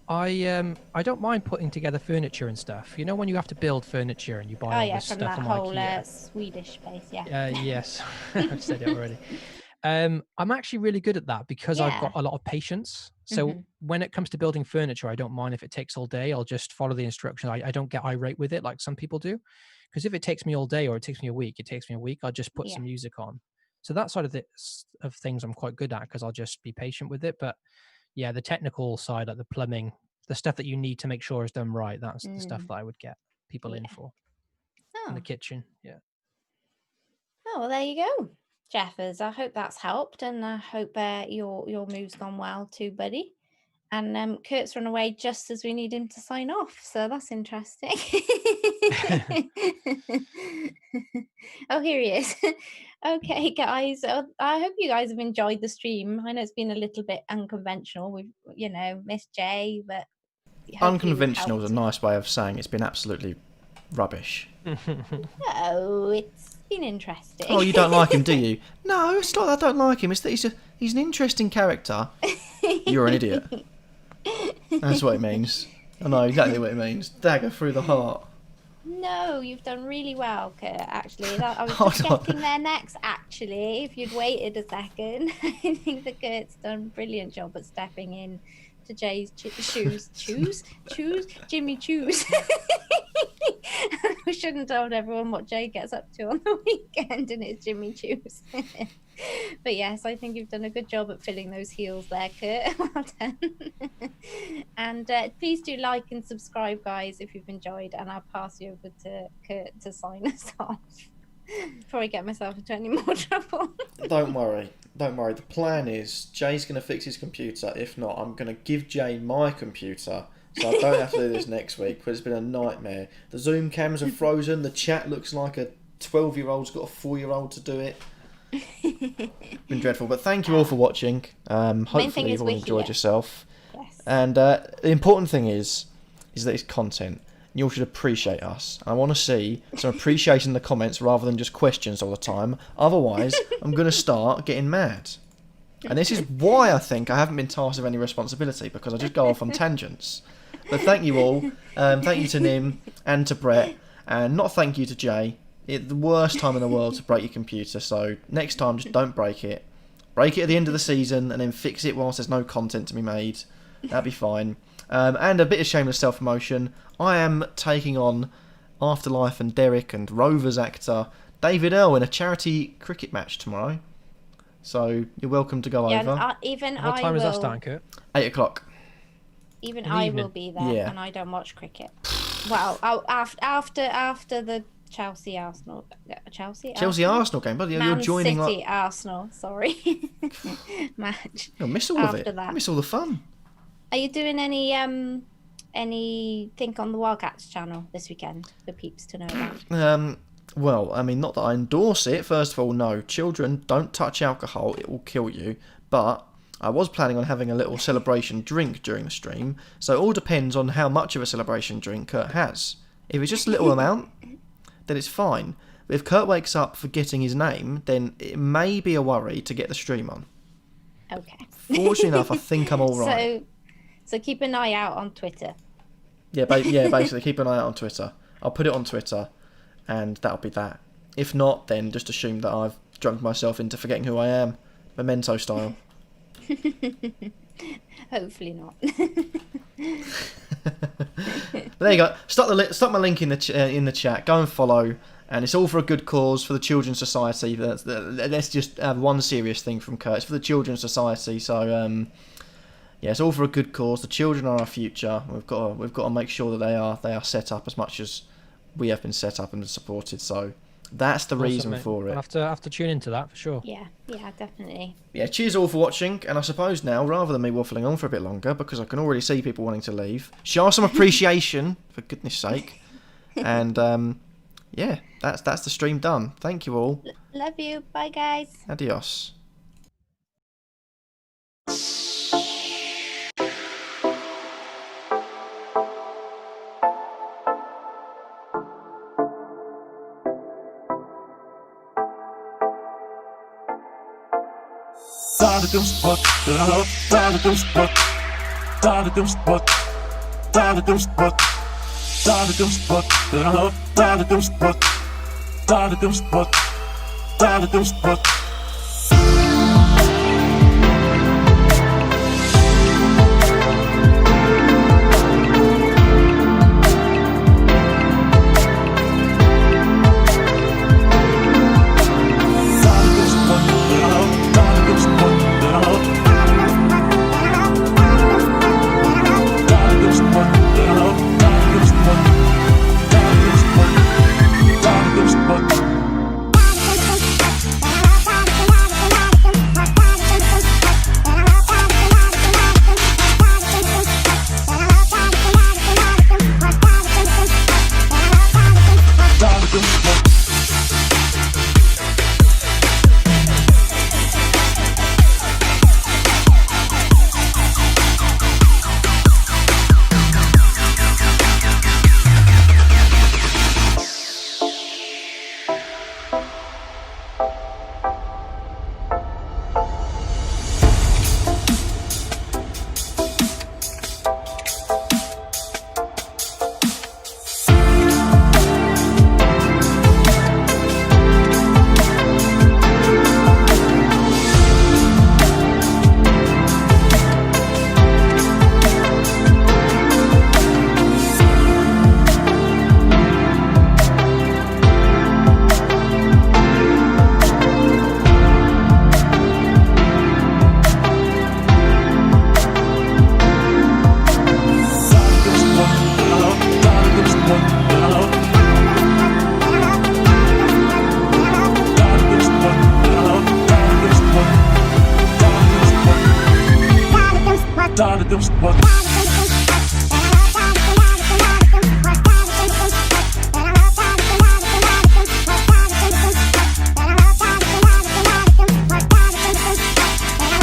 I don't mind putting together furniture and stuff. You know when you have to build furniture and you buy all this from stuff that from whole IKEA. Swedish place, yeah. Yes, I've said it already. I'm actually really good at that because I've got a lot of patience. So when it comes to building furniture, I don't mind if it takes all day. I'll just follow the instructions. I don't get irate with it like some people do. Because if it takes me all day or it takes me a week, I'll just put some music on. So that side of things I'm quite good at because I'll just be patient with it. But yeah, the technical side, like the plumbing, the stuff that you need to make sure is done right, that's the stuff that I would get people in for. In the kitchen, yeah. Oh, well, there you go, Jeffers. I hope that's helped, and I hope your move's gone well too, buddy. And Kurt's run away just as we need him to sign off, so that's interesting. Oh, here he is. Okay, guys. I hope you guys have enjoyed the stream. I know it's been a little bit unconventional. We've, missed Jay, but unconventional is a nice way of saying it's been absolutely rubbish. Oh, it's been interesting. Oh, you don't like him, do you? No, it's not that I don't like him. It's that he's an interesting character. You're an idiot. That's what it means. I know exactly what it means. Dagger through the heart. No, you've done really well, Kurt, actually. I was just getting there next, actually. If you'd waited a second. I think that Kurt's done a brilliant job at stepping in to Jay's shoes. Jimmy Choos. We shouldn't have told everyone what Jay gets up to on the weekend, and it's Jimmy Choos. But yes, I think you've done a good job at filling those heels there, Kurt. Well done. And please do like and subscribe, guys, if you've enjoyed, and I'll pass you over to Kurt to sign us off before I get myself into any more trouble. Don't worry. The plan is Jay's going to fix his computer. If not, I'm going to give Jay my computer so I don't have to do this next week, because it's been a nightmare. The Zoom cameras are frozen. The chat looks like a 12-year-old's got a 4-year-old to do it. Been dreadful, but thank you all for watching. Hopefully you've all enjoyed yourself. Yes. And the important thing is that it's content. You all should appreciate us. I want to see some appreciation in the comments rather than just questions all the time. Otherwise, I'm going to start getting mad. And this is why I think I haven't been tasked with any responsibility, because I just go off on tangents. But thank you all. Thank you to Nim and to Brett. And not thank you to Jay. It's the worst time in the world to break your computer. So next time, just don't break it. Break it at the end of the season and then fix it whilst there's no content to be made. That'd be fine. And a bit of shameless self-promotion. I am taking on Afterlife and Derek and Rovers actor David Earl in a charity cricket match tomorrow. So you're welcome to go over. What time is that starting, Kurt? 8 o'clock. Even I will be there, and I don't watch cricket. Well, after the Chelsea Arsenal game, but you're joining City Arsenal. Sorry, match. You'll miss all of it. You'll miss all the fun. Are you doing anything on the WildCats channel this weekend for peeps to know about? Well, I mean, not that I endorse it. First of all, no, children, don't touch alcohol. It will kill you. But I was planning on having a little celebration drink during the stream. So it all depends on how much of a celebration drink Kurt has. If it's just a little amount, then it's fine. But if Kurt wakes up forgetting his name, then it may be a worry to get the stream on. Okay. Fortunately enough, I think I'm all right. So keep an eye out on Twitter. Yeah, basically keep an eye out on Twitter. I'll put it on Twitter, and that'll be that. If not, then just assume that I've drunk myself into forgetting who I am, Memento style. Hopefully not. There you go. Start my link in the chat. Go and follow, and it's all for a good cause, for the Children's Society. Let's just have one serious thing from Kurt. It's for the Children's Society. So yeah, it's all for a good cause. The children are our future. We've got to make sure that they are set up as much as we have been set up and supported. So that's the reason for it. I'll have to tune into that for sure. Yeah, definitely. Yeah, cheers all for watching. And I suppose now, rather than me waffling on for a bit longer, because I can already see people wanting to leave, show some appreciation, for goodness sake. And yeah, that's the stream done. Thank you all. Love you. Bye, guys. Adios. What?